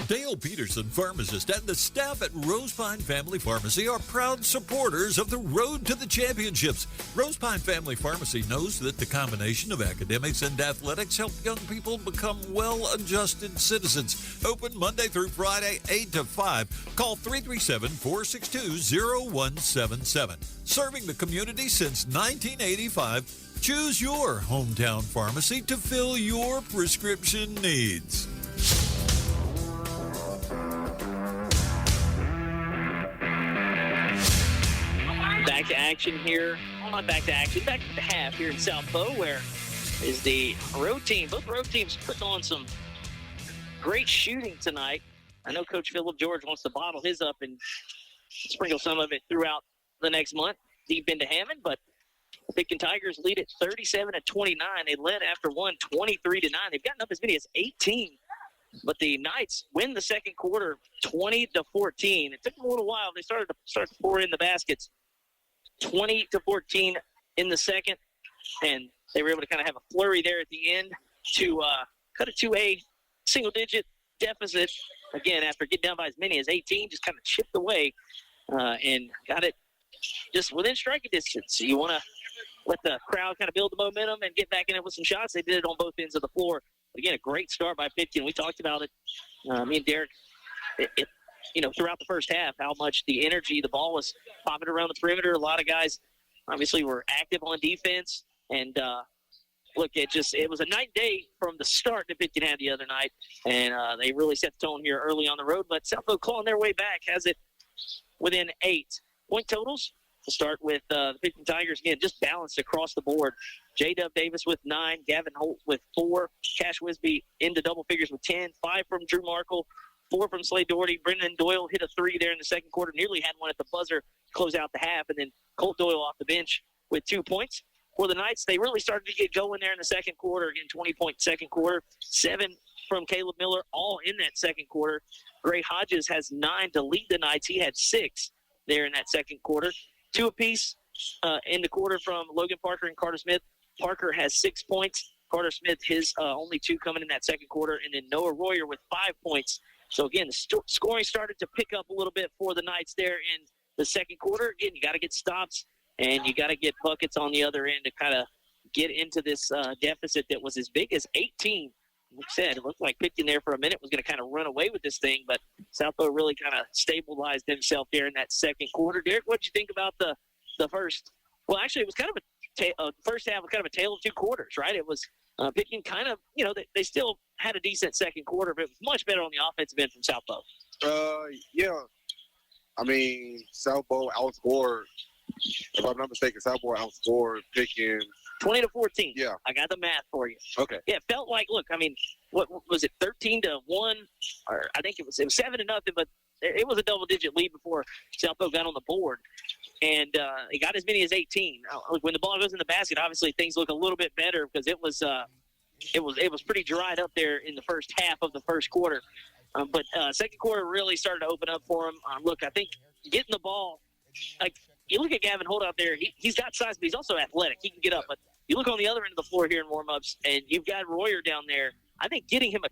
Dale Peterson, pharmacist, and the staff at Rosepine Family Pharmacy are proud supporters of the Road to the Championships. Rosepine Family Pharmacy knows that the combination of academics and athletics help young people become well-adjusted citizens. Open Monday through Friday, 8 to 5. Call 337-462-0177. Serving the community since 1985, choose your hometown pharmacy to fill your prescription needs. Back to action here. Well, not back to action. Back to the half here in South Bow, where is the road team. Both road teams putting on some great shooting tonight. I know Coach Philip George wants to bottle his up and sprinkle some of it throughout the next month deep into Hammond, but the Picton Tigers lead at 37-29. They led after one, 23-9. They've gotten up as many as 18. But the Knights win the second quarter 20-14. It took them a little while. They started to pour in the baskets. 20-14 in the second, and they were able to kind of have a flurry there at the end to cut it to a single-digit deficit. Again, after getting down by as many as 18, just kind of chipped away and got it just within striking distance. So you want to let the crowd kind of build the momentum and get back in it with some shots. They did it on both ends of the floor. Again, a great start by Picton. We talked about it. Me and Derrick, throughout the first half, how much the energy, the ball was popping around the perimeter. A lot of guys obviously were active on defense. And, it was a night and day from the start that Picton had the other night. And they really set the tone here early on the road. But Southfield clawing their way back, has it within 8 point totals. To start with the Picton Tigers, again, just balanced across the board. J-Dub Davis with 9, Gavin Holt with 4, Cash Wisby into double figures with 10, 5 from Drew Markle, 4 from Slade Doherty. Brendan Doyle hit a 3 there in the second quarter, nearly had one at the buzzer to close out the half, and then Colt Doyle off the bench with 2 points. For the Knights, they really started to get going there in the second quarter. Again, 20-point second quarter, 7 from Caleb Miller, all in that second quarter. Gray Hodges has 9 to lead the Knights. He had 6 there in that second quarter. 2 apiece in the quarter from Logan Parker and Carter Smith. Parker has 6 points. Carter Smith, his only 2 coming in that second quarter. And then Noah Royer with 5 points. So, again, the scoring started to pick up a little bit for the Knights there in the second quarter. Again, you got to get stops, and you got to get buckets on the other end to kind of get into this deficit that was as big as 18. Like I said, it looked like Picton there for a minute was going to kind of run away with this thing, but Southfield really kind of stabilized himself there in that second quarter. Derrick, what did you think about the first? Well, actually, it was kind of first half was kind of a tale of 2 quarters, right? It was Picton kind of, they still had a decent second quarter, but it was much better on the offensive end from Southfield. Yeah. I mean, Southfield outscored, if I'm not mistaken, Southfield outscored Picton 20-14. Yeah. I got the math for you. Okay. Yeah, it felt like, look, I mean, what was it, 13-1? Or I think it was 7-0, but it was a double-digit lead before Southfield got on the board. And he got as many as 18. Look, when the ball goes in the basket, obviously things look a little bit better because it was pretty dried up there in the first half of the first quarter. But second quarter really started to open up for him. Look, I think getting the ball, like, you look at Gavin Holt out there, he's got size, but he's also athletic. He can get up. But you look on the other end of the floor here in warm-ups, and you've got Royer down there. I think getting him a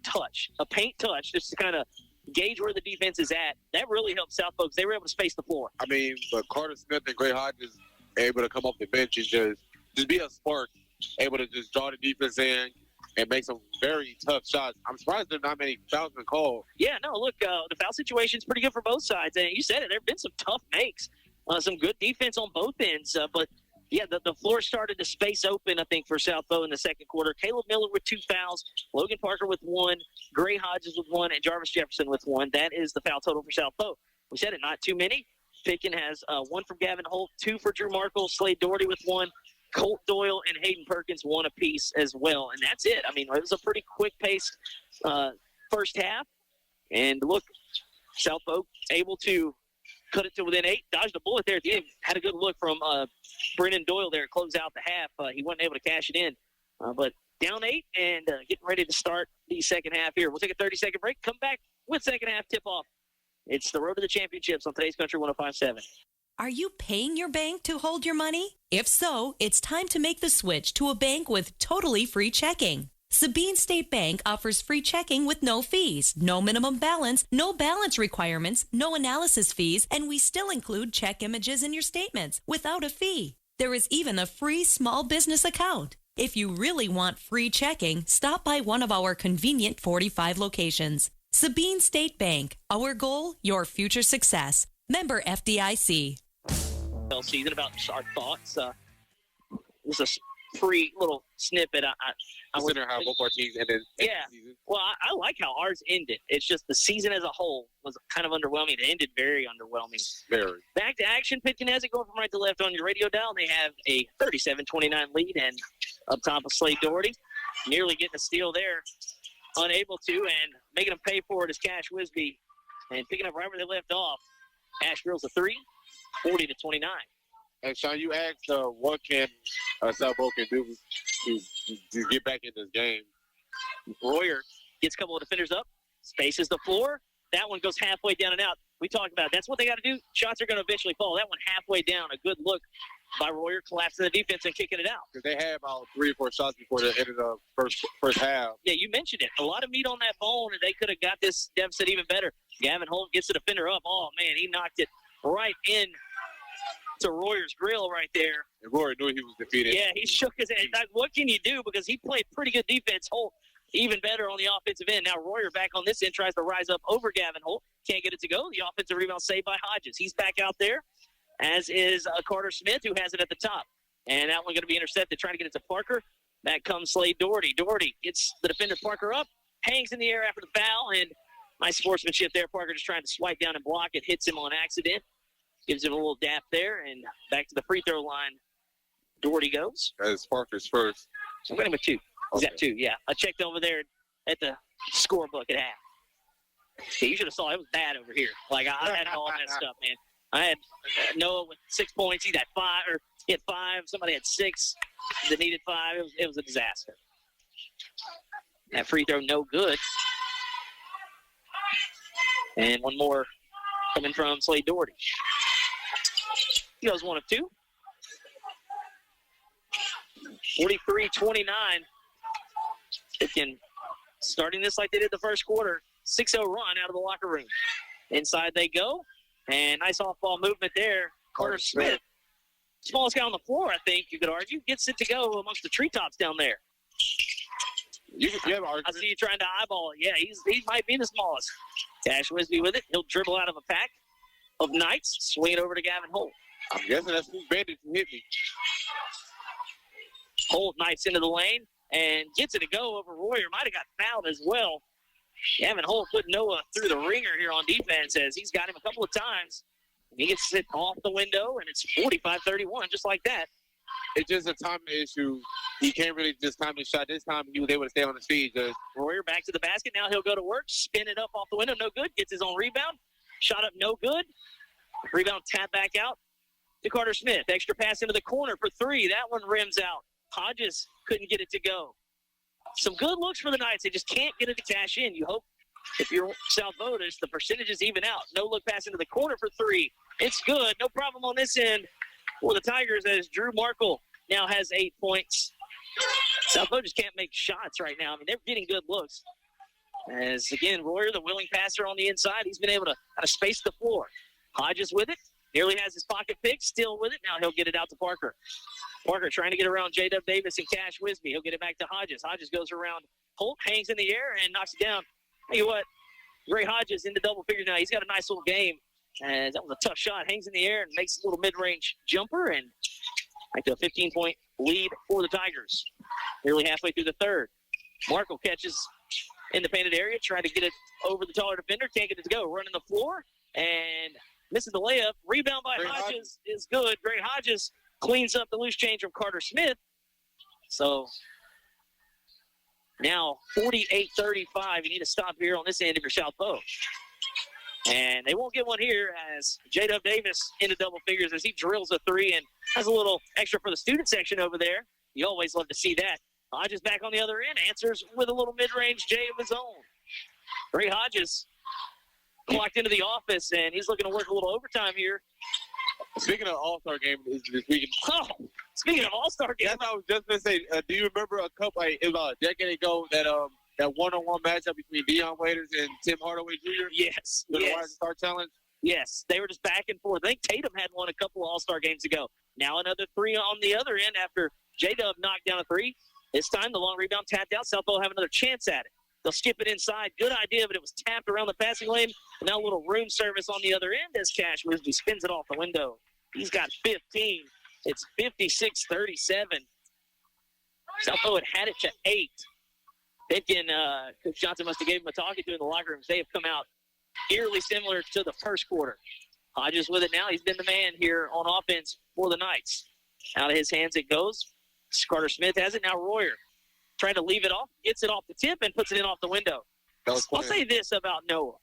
paint touch, just to kind of gauge where the defense is at, that really helped South folks. They were able to space the floor. I mean, but Carter Smith and Gray Hodges able to come off the bench and just be a spark, able to just draw the defense in and make some very tough shots. I'm surprised there are not many fouls been called. Yeah, no, look, the foul situation is pretty good for both sides. And you said it, there have been some tough makes. Some good defense on both ends, but Yeah, the floor started to space open, I think, for South Bow in the second quarter. Caleb Miller with 2 fouls, Logan Parker with 1, Gray Hodges with 1, and Jarvis Jefferson with 1. That is the foul total for South Bow. We said it, not too many. Pitkin has 1 from Gavin Holt, 2 for Drew Markle, Slade Doherty with 1, Colt Doyle and Hayden Perkins 1 apiece as well. And that's it. I mean, it was a pretty quick-paced first half. And look, South Bow able to cut it to within 8, dodged a bullet there at the end. Had a good look from Brennan Doyle there to close out the half. He wasn't able to cash it in. But down 8 and getting ready to start the second half here. We'll take a 30-second break, come back with second half tip-off. It's the road to the championships on today's Country 105.7. Are you paying your bank to hold your money? If so, it's time to make the switch to a bank with totally free checking. Sabine State Bank offers free checking with no fees, no minimum balance, no balance requirements, no analysis fees, and we still include check images in your statements without a fee. There is even a free small business account. If you really want free checking, stop by one of our convenient 45 locations. Sabine State Bank. Our goal, your future success. Member FDIC. Season about our thoughts. This is a free little snippet. I wonder how both our teams ended. Yeah. Well, I like how ours ended. It's just the season as a whole was kind of underwhelming. It ended very underwhelming. Very. Back to action. Pitkin has it going from right to left on your radio dial. They have a 37-29 lead, and up top of Slade Doherty, nearly getting a steal there. Unable to, and making them pay for it is Cash Wisby. And picking up right where they left off. Ash drills a 3, 40-29. And Sean, you asked what can South Bow can do to get back in this game. Royer gets a couple of defenders up, spaces the floor. That one goes halfway down and out. We talked about it. That's what they got to do. Shots are going to eventually fall. That one halfway down. A good look by Royer, collapsing the defense and kicking it out. Because they had about 3 or 4 shots before the end of the first half. Yeah, you mentioned it. A lot of meat on that bone, and they could have got this deficit even better. Gavin Holt gets the defender up. Oh, man, he knocked it right in to Royer's grill right there. And Royer knew he was defeated. Yeah, he shook his head. Like, what can you do? Because he played pretty good defense. Holt even better on the offensive end. Now Royer back on this end tries to rise up over Gavin Holt. Can't get it to go. The offensive rebound saved by Hodges. He's back out there, as is Carter Smith, who has it at the top. And that one going to be intercepted, trying to get it to Parker. Back comes Slade Doherty. Doherty gets the defender Parker up, hangs in the air after the foul, and nice sportsmanship there. Parker just trying to swipe down and block it. Hits him on accident. Gives him a little dap there, and back to the free throw line. Doherty goes. That's Parker's first. I'm going with 2. He's got 2, yeah. I checked over there at the scorebook at half. Yeah, you should have saw it. It was bad over here. Like, I had all that stuff, man. I had Noah with 6 points. He had 5. Somebody had 6 that needed 5. It was a disaster. That free throw, no good. And one more coming from Slade Doherty. He goes 1 of 2. 43-29. Pitkin starting this like they did the first quarter. 6-0 run out of the locker room. Inside they go. And nice off-ball movement there. Carter Smith, smallest guy on the floor, I think you could argue, gets it to go amongst the treetops down there. You have I see you trying to eyeball it. Yeah, he might be the smallest. Cash Wisby with it. He'll dribble out of a pack of Knights, swing it over to Gavin Holt. I'm guessing that's who Bandit who hit me. Holt Knights into the lane and gets it to go over Royer. Might have got fouled as well. Gavin Holt put Noah through the ringer here on defense as he's got him a couple of times. He gets it off the window, and it's 45-31, just like that. It's just a timing issue. He can't really just time his shot. This time he was able to stay on his feet. Royer back to the basket. Now he'll go to work, spin it up off the window. No good. Gets his own rebound. Shot up, no good. Rebound tap back out to Carter Smith. Extra pass into the corner for 3. That one rims out. Hodges couldn't get it to go. Some good looks for the Knights. They just can't get it to cash in. You hope if you're South Bodas, the percentages even out. No look pass into the corner for 3. It's good. No problem on this end for the Tigers as Drew Markle now has 8 points. South Bodas can't make shots right now. I mean, they're getting good looks. As, again, Royer, the willing passer on the inside, he's been able to kind of space the floor. Hodges with it. Nearly has his pocket pick. Still with it. Now he'll get it out to Parker. Parker trying to get around J.W. Davis and Cash Wisby. He'll get it back to Hodges. Hodges goes around Holt, hangs in the air, and knocks it down. Tell you what, Gray Hodges into double figures now. He's got a nice little game. And that was a tough shot. Hangs in the air and makes a little mid-range jumper. And Back to a 15-point lead for the Tigers. Nearly halfway through the third. Markle catches in the painted area, trying to get it over the taller defender. Can't get it to go. Running the floor and missing the layup. Rebound by Hodges is good. Great Hodges cleans up the loose change from Carter Smith. So now 48-35. You need to stop here on this end if you're Southpaw. And they won't get one here as J-Dub Davis into double figures as he drills a three and has a little extra for the student section over there. You always love to see that. Hodges back on the other end, answers with a little mid-range J of his own. Ray Hodges clocked into the office, and he's looking to work a little overtime here. Speaking of All-Star game this weekend. Oh, speaking of All-Star game. That's what I was just going to say. Do you remember it was about a decade ago that one-on-one matchup between Deion Waiters and Tim Hardaway Jr.? Yes. The Rising Star Challenge? Yes, they were just back and forth. I think Tatum had one a couple of All-Star games ago. Now another three on the other end after J-Dub knocked down a three. This time the long rebound tapped out. Southpaw will have another chance at it. They'll skip it inside. Good idea, but it was tapped around the passing lane. And now a little room service on the other end as Cash Wisby spins it off the window. He's got 15. It's 56-37. Southpaw had it to 8. Thinking Coach Johnson must have gave him a talking to in the locker rooms. They have come out eerily similar to the first quarter. Hodges with it now. He's been the man here on offense for the Knights. Out of his hands it goes. Carter Smith has it. Now Royer trying to leave it off. Gets it off the tip and puts it in off the window. I'll say this about Noah.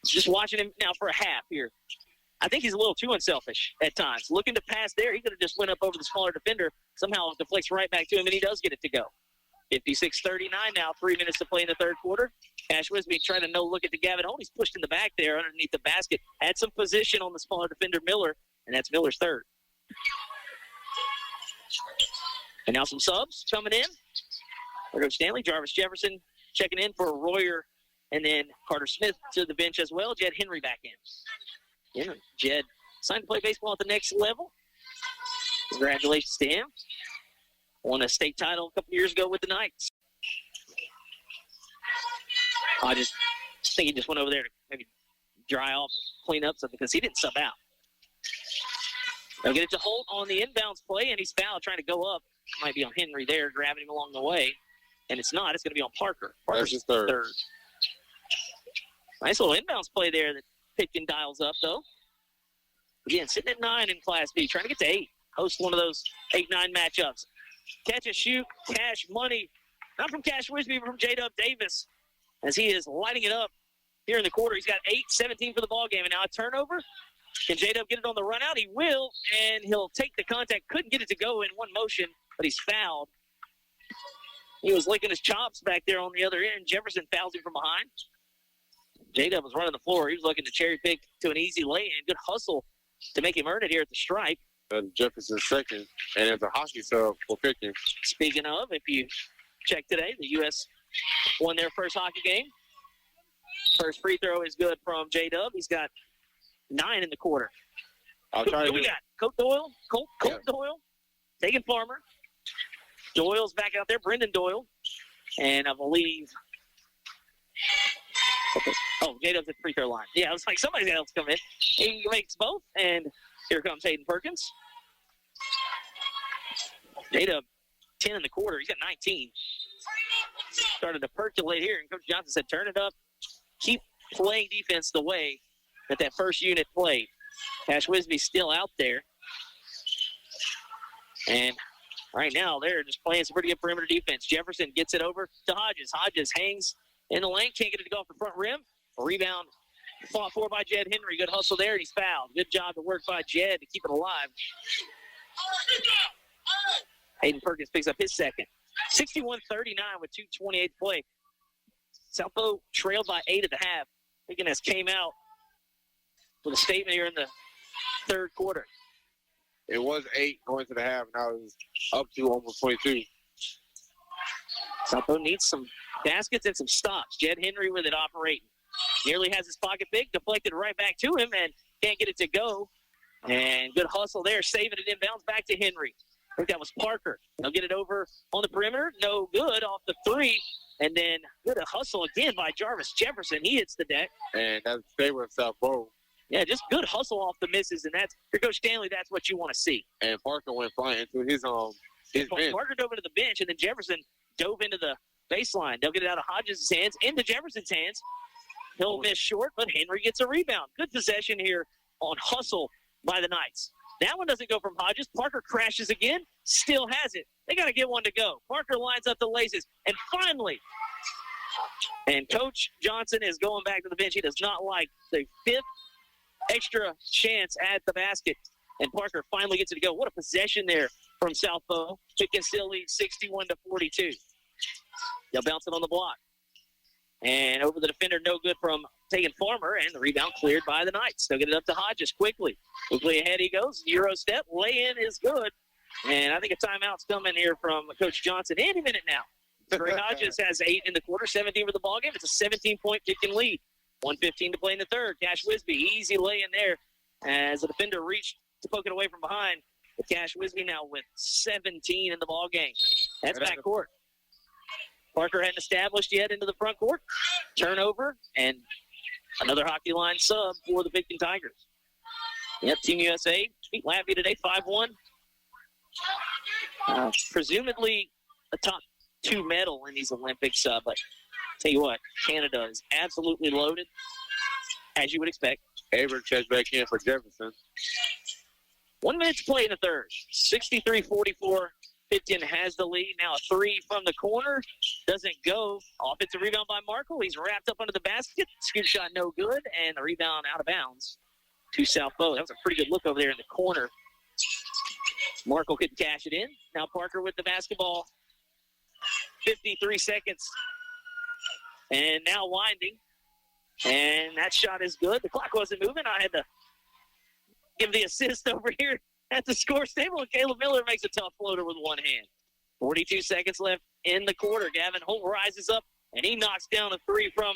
Just watching him now for a half here. I think he's a little too unselfish at times. Looking to pass there. He could have just went up over the smaller defender. Somehow it deflects right back to him, and he does get it to go. 56-39 now. 3 minutes to play in the third quarter. Cash Wisby trying to no-look at the Gavin Holt. He's pushed in the back there underneath the basket. Had some position on the smaller defender, Miller, and that's Miller's third. And now some subs coming in. There goes Stanley. Jarvis Jefferson checking in for Royer, and then Carter Smith to the bench as well. Jed Henry back in. Yeah, Jed signed to play baseball at the next level. Congratulations to him. Won a state title a couple years ago with the Knights. I just think he just went over there to maybe dry off and clean up something because he didn't sub out. They'll get it to Holt on the inbounds play, and he's fouled trying to go up. Might be on Henry there, grabbing him along the way. And it's not. It's going to be on Parker. Parker's his third. Nice little inbounds play there that Pitkin dials up, though. Again, sitting at 9 in Class B, trying to get to 8. Host one of those 8-9 matchups. Catch and shoot, Cash money. Not from Cash Wisby, but from J-Dub Davis. As he is lighting it up here in the quarter. He's got 8-17 for the ball game. And now a turnover. Can J-Dub get it on the run out? He will, and he'll take the contact. Couldn't get it to go in one motion, but he's fouled. He was licking his chops back there on the other end. Jefferson fouls him from behind. J-Dub was running the floor. He was looking to cherry pick to an easy lay-in. Good hustle to make him earn it here at the stripe. Jefferson's second, and it's a hockey sub for Pitkin. Speaking of, if you check today, the U.S. won their first hockey game. First free throw is good from J-Dub. He's got 9 in the quarter. I'll try to we got Colt Doyle, Doyle, taking Farmer. Doyle's back out there, Brendan Doyle. And I believe J-Dub's at the free throw line. Yeah, I was like, somebody else come in. He makes both, and here comes Hayden Perkins. J-Dub, 10 in the quarter. He's got 19. Started to percolate here, and Coach Johnson said, turn it up. Keep playing defense the way that first unit played. Cash Wisby's still out there. And right now, they're just playing some pretty good perimeter defense. Jefferson gets it over to Hodges. Hodges hangs in the lane, can't get it to go off the front rim. A rebound fought for by Jed Henry. Good hustle there, and he's fouled. Good job to work by Jed to keep it alive. Hayden Perkins picks up his second. 61-39 with 2:28 to play. Southpaw trailed by 8 at the half. Higgins came out with a statement here in the third quarter. It was 8 going to the half. Now it's up to almost 22. Southpaw needs some baskets and some stops. Jed Henry with it operating. Nearly has his pocket pick, deflected right back to him, and can't get it to go. And good hustle there, saving it inbounds back to Henry. I think that was Parker. They'll get it over on the perimeter. No good off the 3. And then good hustle again by Jarvis Jefferson. He hits the deck. And that's they were Southpaw. Yeah, just good hustle off the misses, and that's for Coach Stanley. That's what you want to see. And Parker went flying into his bench. Parker dove into the bench, and then Jefferson dove into the baseline. They'll get it out of Hodges' hands into Jefferson's hands. He'll miss short, but Henry gets a rebound. Good possession here on hustle by the Knights. That one doesn't go from Hodges. Parker crashes again, still has it. They got to get one to go. Parker lines up the laces, and finally, and Coach Johnson is going back to the bench. He does not like the fifth extra chance at the basket, and Parker finally gets it to go. What a possession there from Southbow. It can still lead 61-42. They'll bounce it on the block. And over the defender, no good from Tegan Farmer, and the rebound cleared by the Knights. They'll get it up to Hodges quickly. Quickly ahead he goes. Euro step. Lay-in is good. And I think a timeout's coming here from Coach Johnson any minute now. Gray Hodges has 8 in the quarter, 17 for the ballgame. It's a 17-point kicking lead. 1:15 to play in the third. Cash Wisby, easy lay in there as the defender reached to poke it away from behind. But Cash Wisby now with 17 in the ballgame. That's backcourt. Parker hadn't established yet into the front court. Turnover and another hockey line sub for the Picton Tigers. Yep, Team USA beat Latvia today 5-1. Presumably a top 2 medal in these Olympics, but tell you what, Canada is absolutely loaded, as you would expect. Avery checks back in for Jefferson. 1 minute to play in the third. 63-44. Picton has the lead. Now a three from the corner. Doesn't go. Offensive rebound by Markle. He's wrapped up under the basket. Scoop shot no good. And the rebound out of bounds to Southbow. That was a pretty good look over there in the corner. Markle couldn't cash it in. Now Parker with the basketball. 53 seconds. And now winding. And that shot is good. The clock wasn't moving. I had to give the assist over here at the score table. And Caleb Miller makes a tough floater with one hand. 42 seconds left in the quarter. Gavin Holt rises up, and he knocks down a three from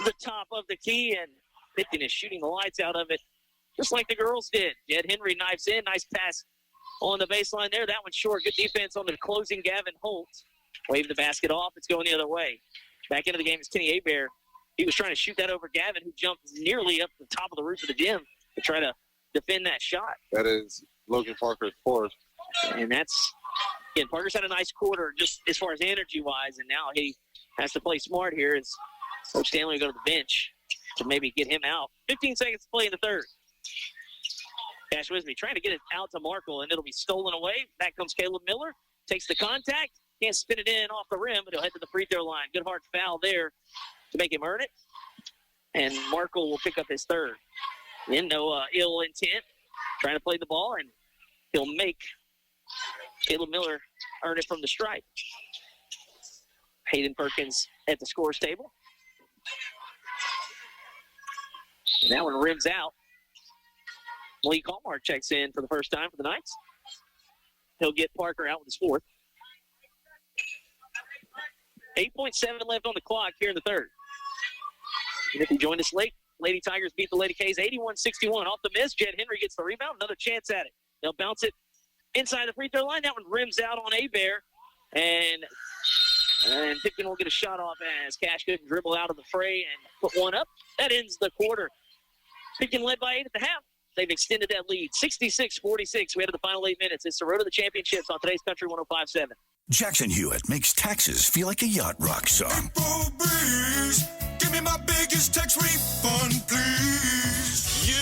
the top of the key. And Picton is shooting the lights out of it, just like the girls did. Jed Henry knifes in. Nice pass on the baseline there. That one's short. Good defense on the closing Gavin Holt. Wave the basket off. It's going the other way. Back into the game is Kenny Hebert. He was trying to shoot that over Gavin, who jumped nearly up the top of the roof of the gym to try to defend that shot. That is Logan Parker's fourth. And that's, again, Parker's had a nice quarter just as far as energy-wise, and now he has to play smart here as Coach Stanley will go to the bench to maybe get him out. 15 seconds to play in the third. Cash Wisby trying to get it out to Markle, and it'll be stolen away. Back comes Caleb Miller. Takes the contact. Can't spin it in off the rim, but he'll head to the free throw line. Good hard foul there to make him earn it. And Markle will pick up his third. Then no ill intent. Trying to play the ball, and he'll make Caleb Miller earn it from the stripe. Hayden Perkins at the scores table. And that one rims out. Lee Colmar checks in for the first time for the Knights. He'll get Parker out with his fourth. 8.7 left on the clock here in the third. And if you joined us late, Lady Tigers beat the Lady K's 81-61. Off the miss, Jed Henry gets the rebound. Another chance at it. They'll bounce it inside the free throw line. That one rims out on Hebert. And Picton will get a shot off as Cash couldn't dribble out of the fray and put one up. That ends the quarter. Picton led by 8 at the half. They've extended that lead. 66-46. We had to the final 8 minutes. It's the road to the championships on today's Country 105.7. Jackson Hewitt makes taxes feel like a yacht rock song. Breeze, give me my biggest tax refund, please. You,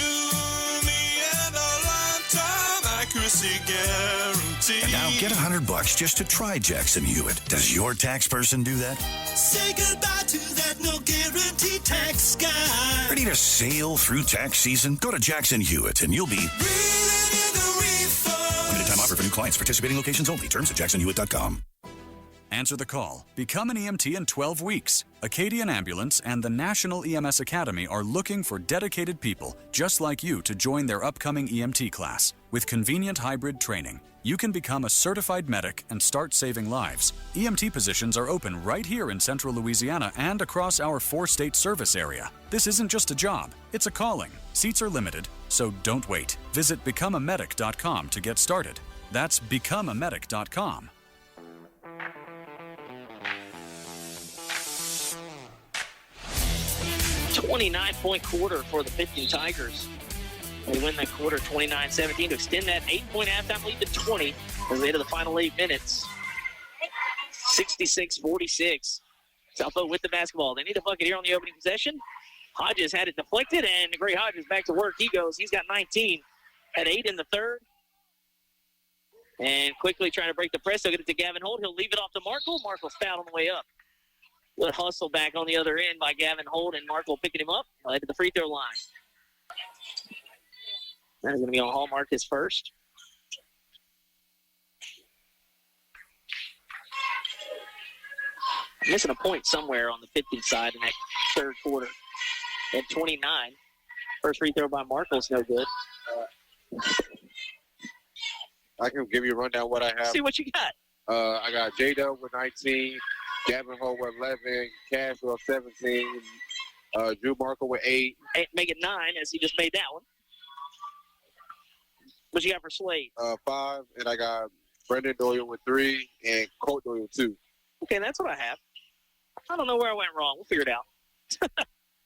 me, and a lifetime accuracy guarantee. And now get $100 just to try Jackson Hewitt. Does your tax person do that? Say goodbye to that no guarantee tax guy. Ready to sail through tax season? Go to Jackson Hewitt and you'll be Reeling in the refund. limited time offer for new clients. Participating locations only. Terms at jacksonhewitt.com. Answer the call. Become an EMT in 12 weeks. Acadian Ambulance and the National EMS Academy are looking for dedicated people just like you to join their upcoming EMT class. With convenient hybrid training, you can become a certified medic and start saving lives. EMT positions are open right here in central Louisiana and across our 4-state service area. This isn't just a job, it's a calling. Seats are limited, so don't wait. Visit becomeamedic.com to get started. That's becomeamedic.com. 29-point quarter for the Pitkin Tigers. They win that quarter 29-17 to extend that 8-point halftime lead to 20 as they enter the final 8 minutes. 66-46. Southfield with the basketball. They need a bucket here on the opening possession. Hodges had it deflected, and Gray Hodges back to work. He goes. He's got 19. Had 8 in the third. And quickly trying to break the press. They'll get it to Gavin Holt. He'll leave it off to Markle. Markle's fouled on the way up. Good hustle back on the other end by Gavin Holt, and Markle picking him up. He'll head to the free throw line. That is going to be on Hallmark, his first. Missing a point somewhere on the 50 side in that third quarter. At 29. First free throw by Markle's no good. I can give you a rundown of what I have. See what you got. I got J-Dub with 19, Gavin Holt with 11, Cash with 17, Drew Markle with 8. Make it 9 as he just made that one. What you got for Slade? 5, and I got Brendan Doyle with 3 and Colt Doyle with 2. Okay, that's what I have. I don't know where I went wrong. We'll figure it out.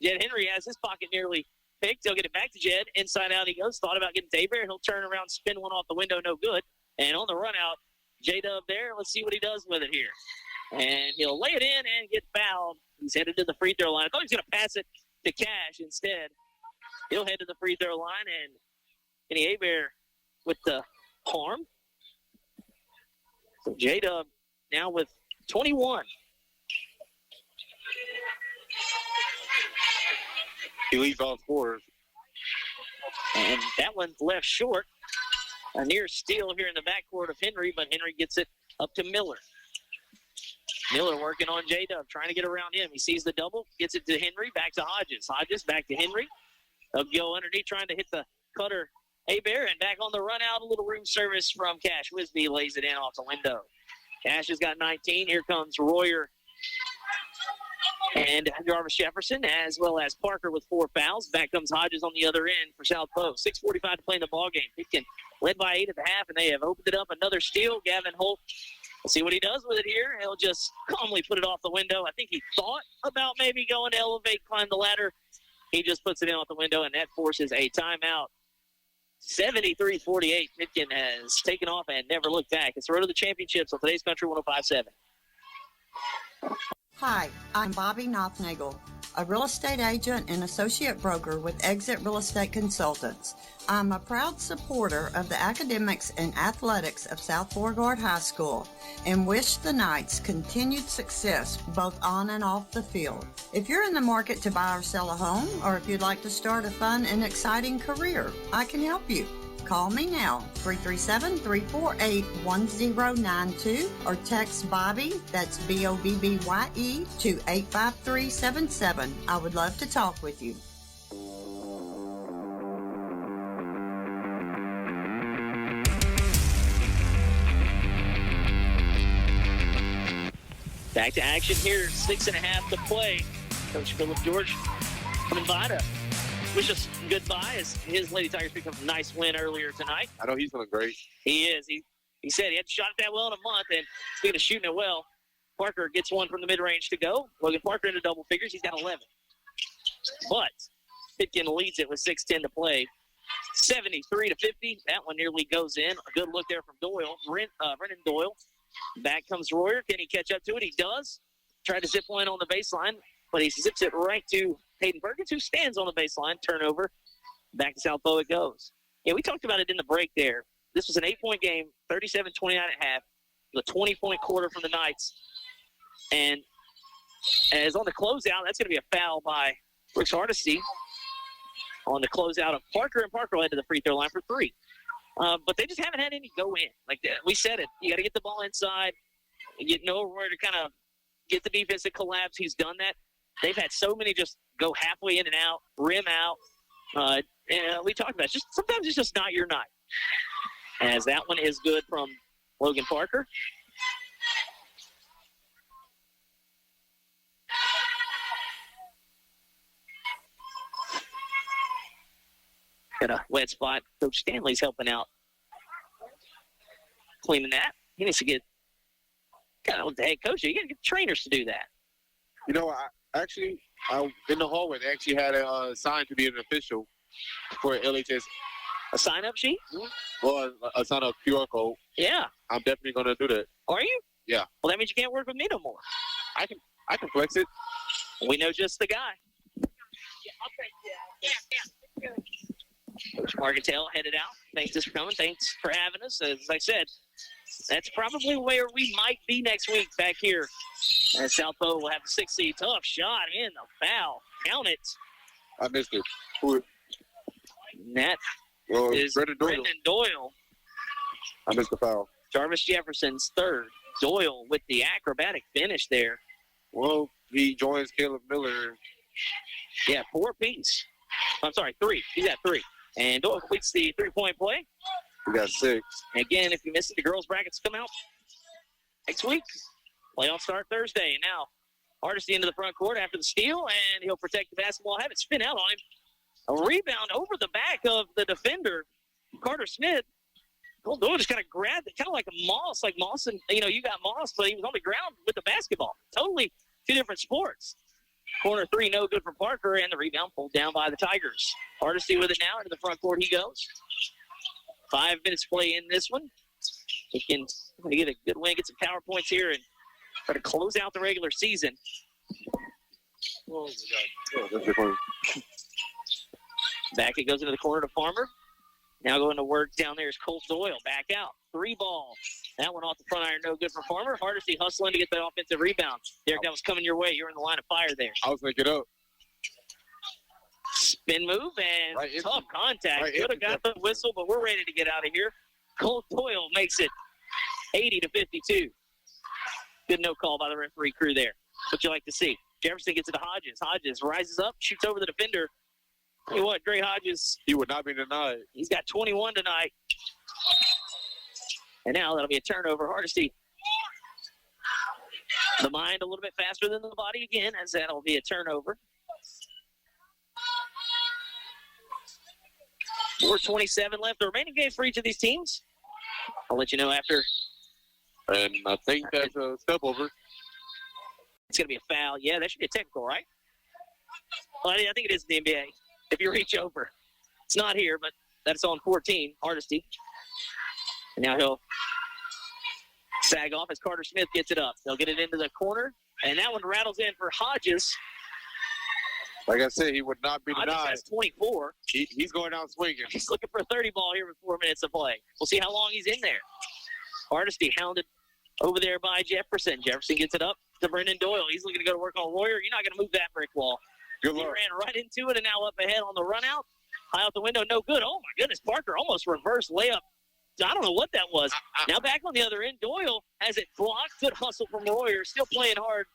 Jed Henry has his pocket nearly picked. He'll get it back to Jed. Inside out he goes. Thought about getting to Abear. He'll turn around, spin one off the window. No good. And on the run out, J-Dub there. Let's see what he does with it here. And he'll lay it in and get fouled. He's headed to the free throw line. I thought he was going to pass it to Cash instead. He'll head to the free throw line. And Kenny Abear with the harm. So J-Dub now with 21. He leads all scorers. And that one's left short. A near steal here in the backcourt of Henry, but Henry gets it up to Miller. Miller working on J-Dub, trying to get around him. He sees the double, gets it to Henry, back to Hodges. Hodges back to Henry. They'll go underneath, trying to hit the cutter Abear, and back on the run out, a little room service from Cash. Wisby lays it in off the window. Cash has got 19. Here comes Royer and Jarvis Jefferson, as well as Parker with 4 fouls. Back comes Hodges on the other end for South Post. 6:45 to play in the ballgame. Pitkin led by 8 at the half, and they have opened it up. Another steal. Gavin Holt, we'll see what he does with it here. He'll just calmly put it off the window. I think he thought about maybe going to elevate, climb the ladder. He just puts it in off the window, and that forces a timeout. 73-48. Pitkin has taken off and never looked back. It's the road to the championships on today's Country 105.7. Hi, I'm Bobby Nothnagel, a real estate agent and associate broker with Exit Real Estate Consultants. I'm a proud supporter of the academics and athletics of South Beauregard High School and wish the Knights continued success both on and off the field. If you're in the market to buy or sell a home, or if you'd like to start a fun and exciting career, I can help you. Call me now, 337-348-1092, or text Bobby, that's B-O-B-B-Y-E, to 85377. I would love to talk with you. Back to action here. 6.5 to play. Coach Philip George coming by to wish us goodbye as his Lady Tigers picked up a nice win earlier tonight. I know he's feeling great. He is. He said he hadn't shot it that well in a month, and speaking of shooting it well, Parker gets one from the mid-range to go. Logan Parker into double figures. He's got 11. But Pitkin leads it with 6:10 to play. 73-50. That one nearly goes in. A good look there from Doyle. Brennan Doyle. Back comes Royer. Can he catch up to it? He does. Tried to zip line on the baseline, but he zips it right to Hayden Perkins, who stands on the baseline. Turnover. Back to South Bow it goes. Yeah, we talked about it in the break there. This was an 8-point game, 37-29 at half. The 20-point quarter from the Knights. And as on the closeout, that's going to be a foul by Brooks Hardesty on the closeout of Parker, and Parker will head to the free throw line for 3. But they just haven't had any go in. Like we said it, you got to get the ball inside. You know where to kind of get the defense to collapse. He's done that. They've had so many just go halfway in and out, rim out. And we talked about it. Just sometimes it's just not your night. As that one is good from Logan Parker. Got a wet spot. Coach Stanley's helping out. Cleaning that. He needs to get kind of the head coach. You got to get trainers to do that. You know, In the hallway, they actually had a sign to be an official for LHS. A sign-up sheet? Well, a sign-up QR code. Yeah. I'm definitely going to do that. Are you? Yeah. Well, that means you can't work with me no more. I can flex it. We know just the guy. Coach Marketale headed out. Thanks us for coming. Thanks for having us. As I said, that's probably where we might be next week back here. And South Pole will have a 6-seed. Tough shot in the foul. Count it. I missed it. And that is Brendan Doyle. I missed the foul. Jarvis Jefferson's third. Doyle with the acrobatic finish there. Well, he joins Caleb Miller. Yeah, 4 apiece. I'm sorry, 3. He's got 3. And Doyle completes the 3-point play. We got 6. Again, if you missed it, the girls' brackets come out next week. Playoffs start Thursday. And now, Hardesty into the front court after the steal, and he'll protect the basketball. Have it spin out on him. A rebound over the back of the defender, Carter Smith. Colt Doyle just kind of grabbed it, kind of like a Moss. Like Moss, and you got Moss, but he was on the ground with the basketball. Totally 2 different sports. Corner 3, no good for Parker, and the rebound pulled down by the Tigers. Hardesty with it now. Into the front court he goes. 5 minutes play in this one. He can get a good win, get some power points here, and try to close out the regular season. Oh, my God. Back it goes into the corner to Farmer. Now going to work down there is Colt Doyle. Back out. 3 ball. That one off the front iron, no good for Farmer. Hardesty hustling to get that offensive rebound. Derrick, that was coming your way. You're in the line of fire there. I was going to get up. Spin move and tough contact. Could have got the whistle, but we're ready to get out of here. Colt Doyle makes it 80-52. Good no call by the referee crew there. What you like to see. Jefferson gets it to Hodges. Hodges rises up, shoots over the defender. Tell you what, Gray Hodges. He would not be denied. He's got 21 tonight. And now that'll be a turnover. Hardesty. The mind a little bit faster than the body again, as that'll be a turnover. 4:27 left. The remaining games for each of these teams. I'll let you know after. And I think that's a step over. It's going to be a foul. Yeah, that should be a technical, right? Well, I think it is in the NBA. If you reach over. It's not here, but that's on 14, Hardesty. And now he'll sag off as Carter Smith gets it up. They'll get it into the corner, and that one rattles in for Hodges. Like I said, he would not be denied. Hodges has 24. He's going out swinging. He's looking for a 30 ball here with 4 minutes to play. We'll see how long he's in there. Hardesty hounded over there by Jefferson. Jefferson gets it up to Brendan Doyle. He's looking to go to work on Royer. You're not going to move that brick wall. Good He luck. ran right into it and now up ahead on the run out. High out the window, no good. Oh, my goodness. Parker almost reverse layup. I don't know what that was. Now back on the other end, Doyle has it blocked. Good hustle from Royer. Still playing hard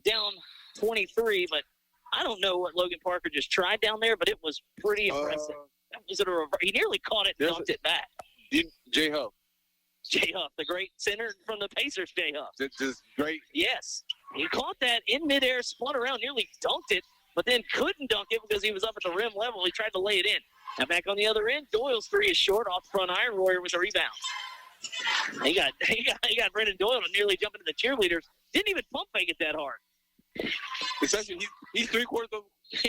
down 23, but I don't know what Logan Parker just tried down there, but it was pretty impressive. Was it a reverse? He nearly caught it and dunked it back. Jay Huff. Jay Huff, the great center from the Pacers, Jay Huff. Just great. Yes. He caught that in midair, spun around, nearly dunked it, but then couldn't dunk it because he was up at the rim level. He tried to lay it in. Now back on the other end, Doyle's 3 is short off the front iron. Royer with a rebound. He got Brendan Doyle to nearly jump into the cheerleaders. Didn't even pump fake it that hard. Especially he's 3/4 of the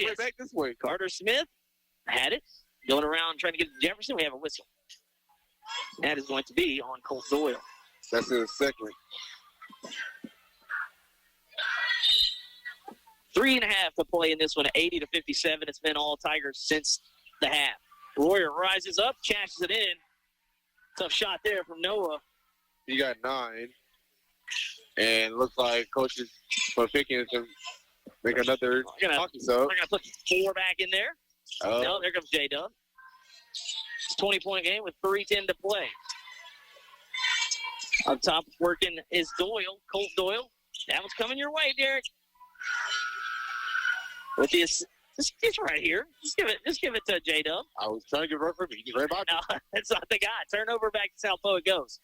way back this way. Carter Smith had it. Going around trying to get to Jefferson. We have a whistle. That is going to be on Colt Doyle. That's his second. 3.5 to play in this one, 80-57. It's been all Tigers since the half. Royer rises up, cashes it in. Tough shot there from Noah. He got 9. And looks like coaches for Pickens can make another hockey sub. We're going to put 4 back in there. Oh. No, there comes J-Dub. It's a 20-point game with 3:10 to play. Up top working is Doyle, Colt Doyle. That one's coming your way, Derrick. With this, it's right here. Just give it to J-Dub. I was trying to give it right for me. He's right by me. No, that's not the guy. Turnover back to Southpaw it goes.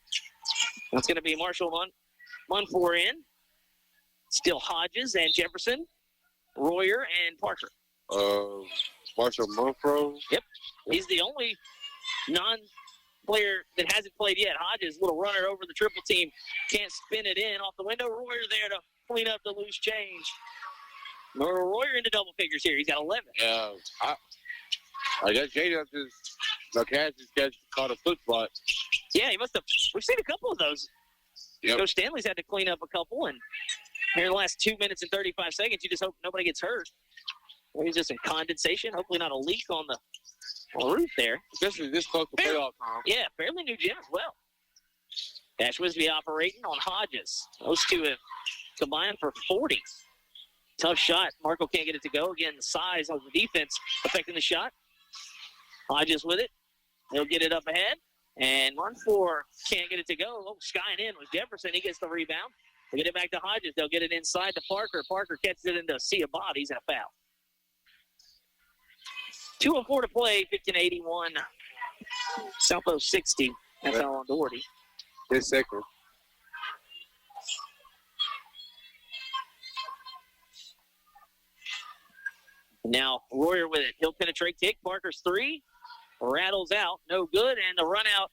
That's going to be Marshall Munfor in. Still Hodges and Jefferson, Royer, and Parker. Marshall Munfro. Yep. He's the only non-player that hasn't played yet. Hodges, little runner over the triple team. Can't spin it in off the window. Royer there to clean up the loose change. Royer into double figures here. He's got 11. Yeah, I guess Jada just caught a foot spot. Yeah, he must have. We've seen a couple of those. Yep. Coach Stanley's had to clean up a couple, and here in the last 2 minutes and 35 seconds, you just hope nobody gets hurt. Maybe just some condensation. Hopefully not a leak on the roof there. Especially this close to playoff time. Yeah, fairly new gym as well. Cash Wisby operating on Hodges. Those two have combined for 40. Tough shot. Marco can't get it to go. Again, the size of the defense affecting the shot. Hodges with it. He'll get it up ahead. And 1-4 can't get it to go. Oh, skying in with Jefferson. He gets the rebound. They get it back to Hodges. They'll get it inside to Parker. Parker catches it into a sea of bodies and a foul. 2:04 to play, 15-81. Southpo 60. That's all on Doherty. His second. Now Royer with it. He'll penetrate kick. Parker's three. Rattles out. No good. And the run out.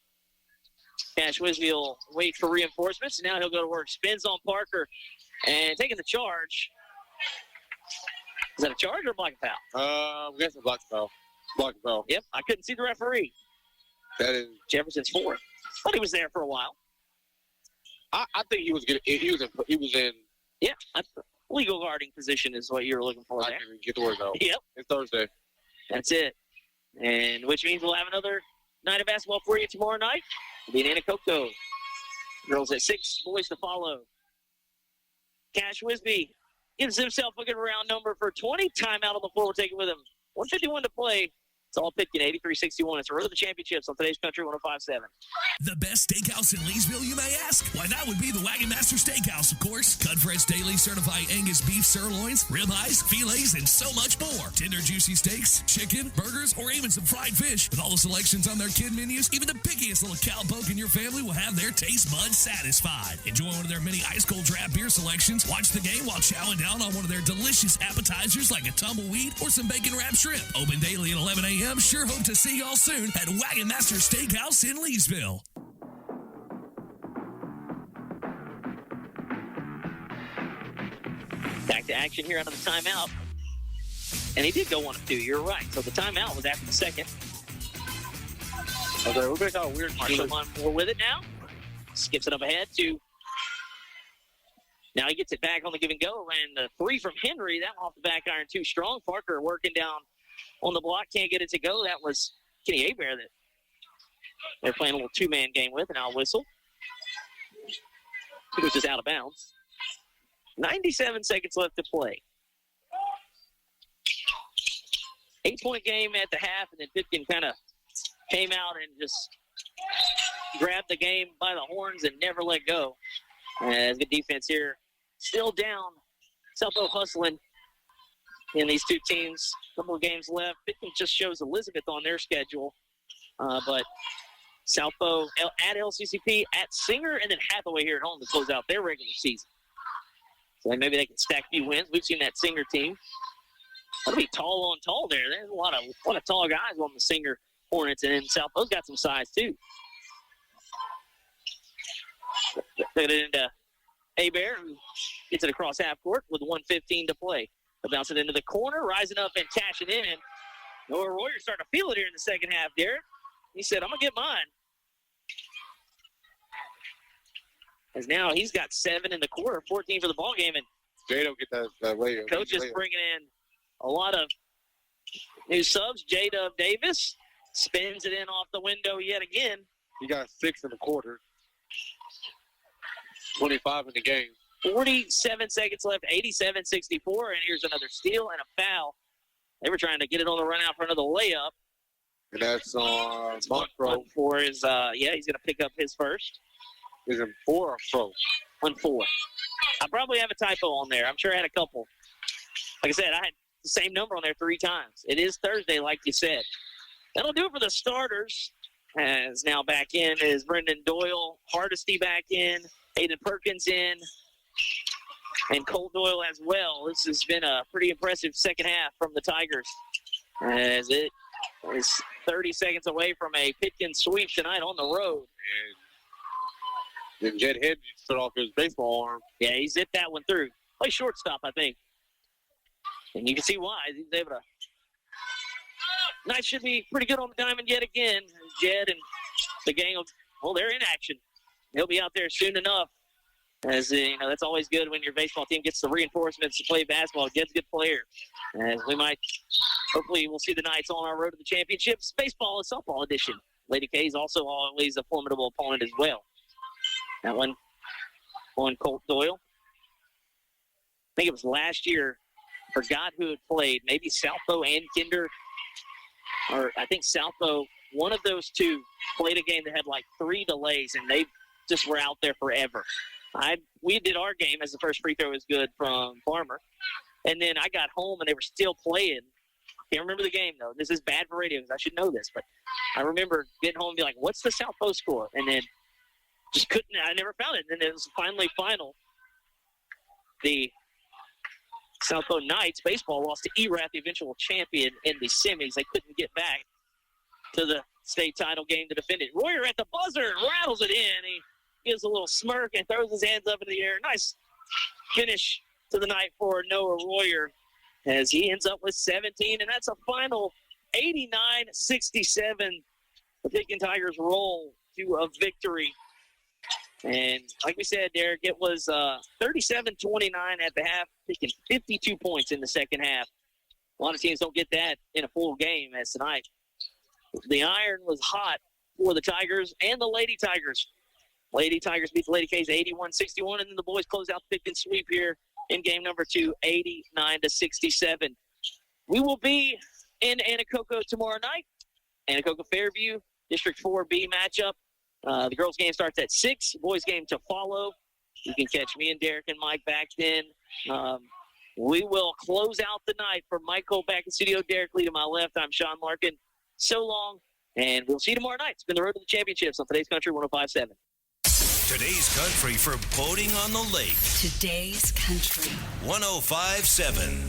Cash Wisby will wait for reinforcements. Now he'll go to work. Spins on Parker. And taking the charge. Is that a charge or a blocking foul? I guess a blocking foul. Blocking foul. Yep. I couldn't see the referee. That is Jefferson's fourth. Thought he was there for a while. I think he was good. He was in. Yeah. Legal guarding position is what you're looking for I there. can get the word out. Yep. It's Thursday. That's it. And which means we'll have another night of basketball for you tomorrow night. It'll be in Anacoco. Girls at 6, boys to follow. Cash Wisby gives himself a good round number for 20. Timeout on the floor. We'll take it with him. 1:51 to play. It's all Pitkin, 83-61. It's a road to the championships on today's Country 105.7. The best steakhouse in Leesville, you may ask? Why, that would be the Wagon Master Steakhouse, of course. Cut fresh daily certified Angus beef sirloins, ribeyes, fillets, and so much more. Tender, juicy steaks, chicken, burgers, or even some fried fish. With all the selections on their kid menus, even the pickiest little cowpoke in your family will have their taste buds satisfied. Enjoy one of their many ice-cold draft beer selections. Watch the game while chowing down on one of their delicious appetizers like a tumbleweed or some bacon-wrapped shrimp. Open daily at 11 a.m. Sure hope to see y'all soon at Wagon Master Steakhouse in Leesville. Back to action here out of the timeout. And he did go 1 of 2. You're right. So the timeout was after the second. Okay, we're going to talk weird. Marshall Moore with it now. Skips it up ahead to. Now he gets it back on the give and go. And the three from Henry, that one off the back iron too strong. Parker working down on the block, can't get it to go. That was Kenny Hebert that they're playing a little two-man game with, and I'll whistle. It was just out of bounds. 97 seconds left to play. 8-point game at the half, and then Pitkin kind of came out and just grabbed the game by the horns and never let go. As good defense here. Still down. Southpo hustling in these two teams. A couple of games left. Pitkin just shows Elizabeth on their schedule. But Southpo at LCCP, at Singer, and then Hathaway here at home to close out their regular season. So maybe they can stack a few wins. We've seen that Singer team. That'll be tall on tall there. There's a lot of tall guys on the Singer Hornets, and then Southpo's got some size too. Put it into Hebert, who gets it across half court with 1:15 to play. They'll bounce it into the corner, rising up and cashing in. Noah Royer starting to feel it here in the second half, Derrick. He said, I'm going to get mine. As now he's got 7 in the quarter, 14 for the ball game. And Jado get that way. Coach is bringing in a lot of new subs. J-Dub Davis spins it in off the window yet again. He got 6 in the quarter. 25 in the game. 47 seconds left, 87-64, and here's another steal and a foul. They were trying to get it on the run out for another layup. And that's on Montpro. 1-4 is, he's going to pick up his first. Is it 4 or pro? 1-4. I probably have a typo on there. I'm sure I had a couple. Like I said, I had the same number on there 3 times. It is Thursday, like you said. That'll do it for the starters. As now back in is Brendan Doyle, Hardesty back in, Hayden Perkins in, and Cole Doyle as well. This has been a pretty impressive second half from the Tigers, as it is 30 seconds away from a Pitkin sweep tonight on the road. And then Jed Hedges put off his baseball arm. Yeah, he zipped that one through. Play shortstop, I think. And you can see why. He's able to. Knights should be pretty good on the diamond yet again. Jed and the gang, they're in action. He'll be out there soon enough. As that's always good when your baseball team gets the reinforcements to play basketball. Jed's a good player. As hopefully we'll see the Knights on our road to the championships. Baseball is softball edition. Lady K is also always a formidable opponent as well. That one on Colt Doyle. I think it was last year. Forgot who had played. Maybe Southbow and Kinder. Or I think Southbow, one of those two, played a game that had like 3 delays, and they just were out there forever. We did our game as the first free throw was good from Farmer. And then I got home, and they were still playing. Can't remember the game, though. This is bad for radio because I should know this. But I remember getting home and be like, what's the Southbow score? And then just couldn't. I never found it. And then it was finally final. The Southbow Knights baseball lost to ERAT, the eventual champion, in the semis. They couldn't get back to the state title game to defend it. Royer at the buzzer rattles it in. He gives a little smirk and throws his hands up in the air. Nice finish to the night for Noah Royer as he ends up with 17, and that's a final 89-67. The Pickens Tigers roll to a victory. And like we said, Derrick, it was 37-29 at the half, picking 52 points in the second half. A lot of teams don't get that in a full game as tonight. The iron was hot for the Tigers and the Lady Tigers. Lady Tigers beat the Lady K's 81-61, and then the boys close out the Pickens sweep here in game number 2, 89-67. We will be in Anacoco tomorrow night. Anacoco Fairview, District 4B matchup. The girls' game starts at 6. Boys' game to follow. You can catch me and Derrick and Mike back then. We will close out the night. For Michael back in studio, Derrick Lee to my left. I'm Sean Larken. So long, and we'll see you tomorrow night. It's been the road to the championships on Today's Country 105.7. Today's Country for boating on the lake. Today's Country 105.7.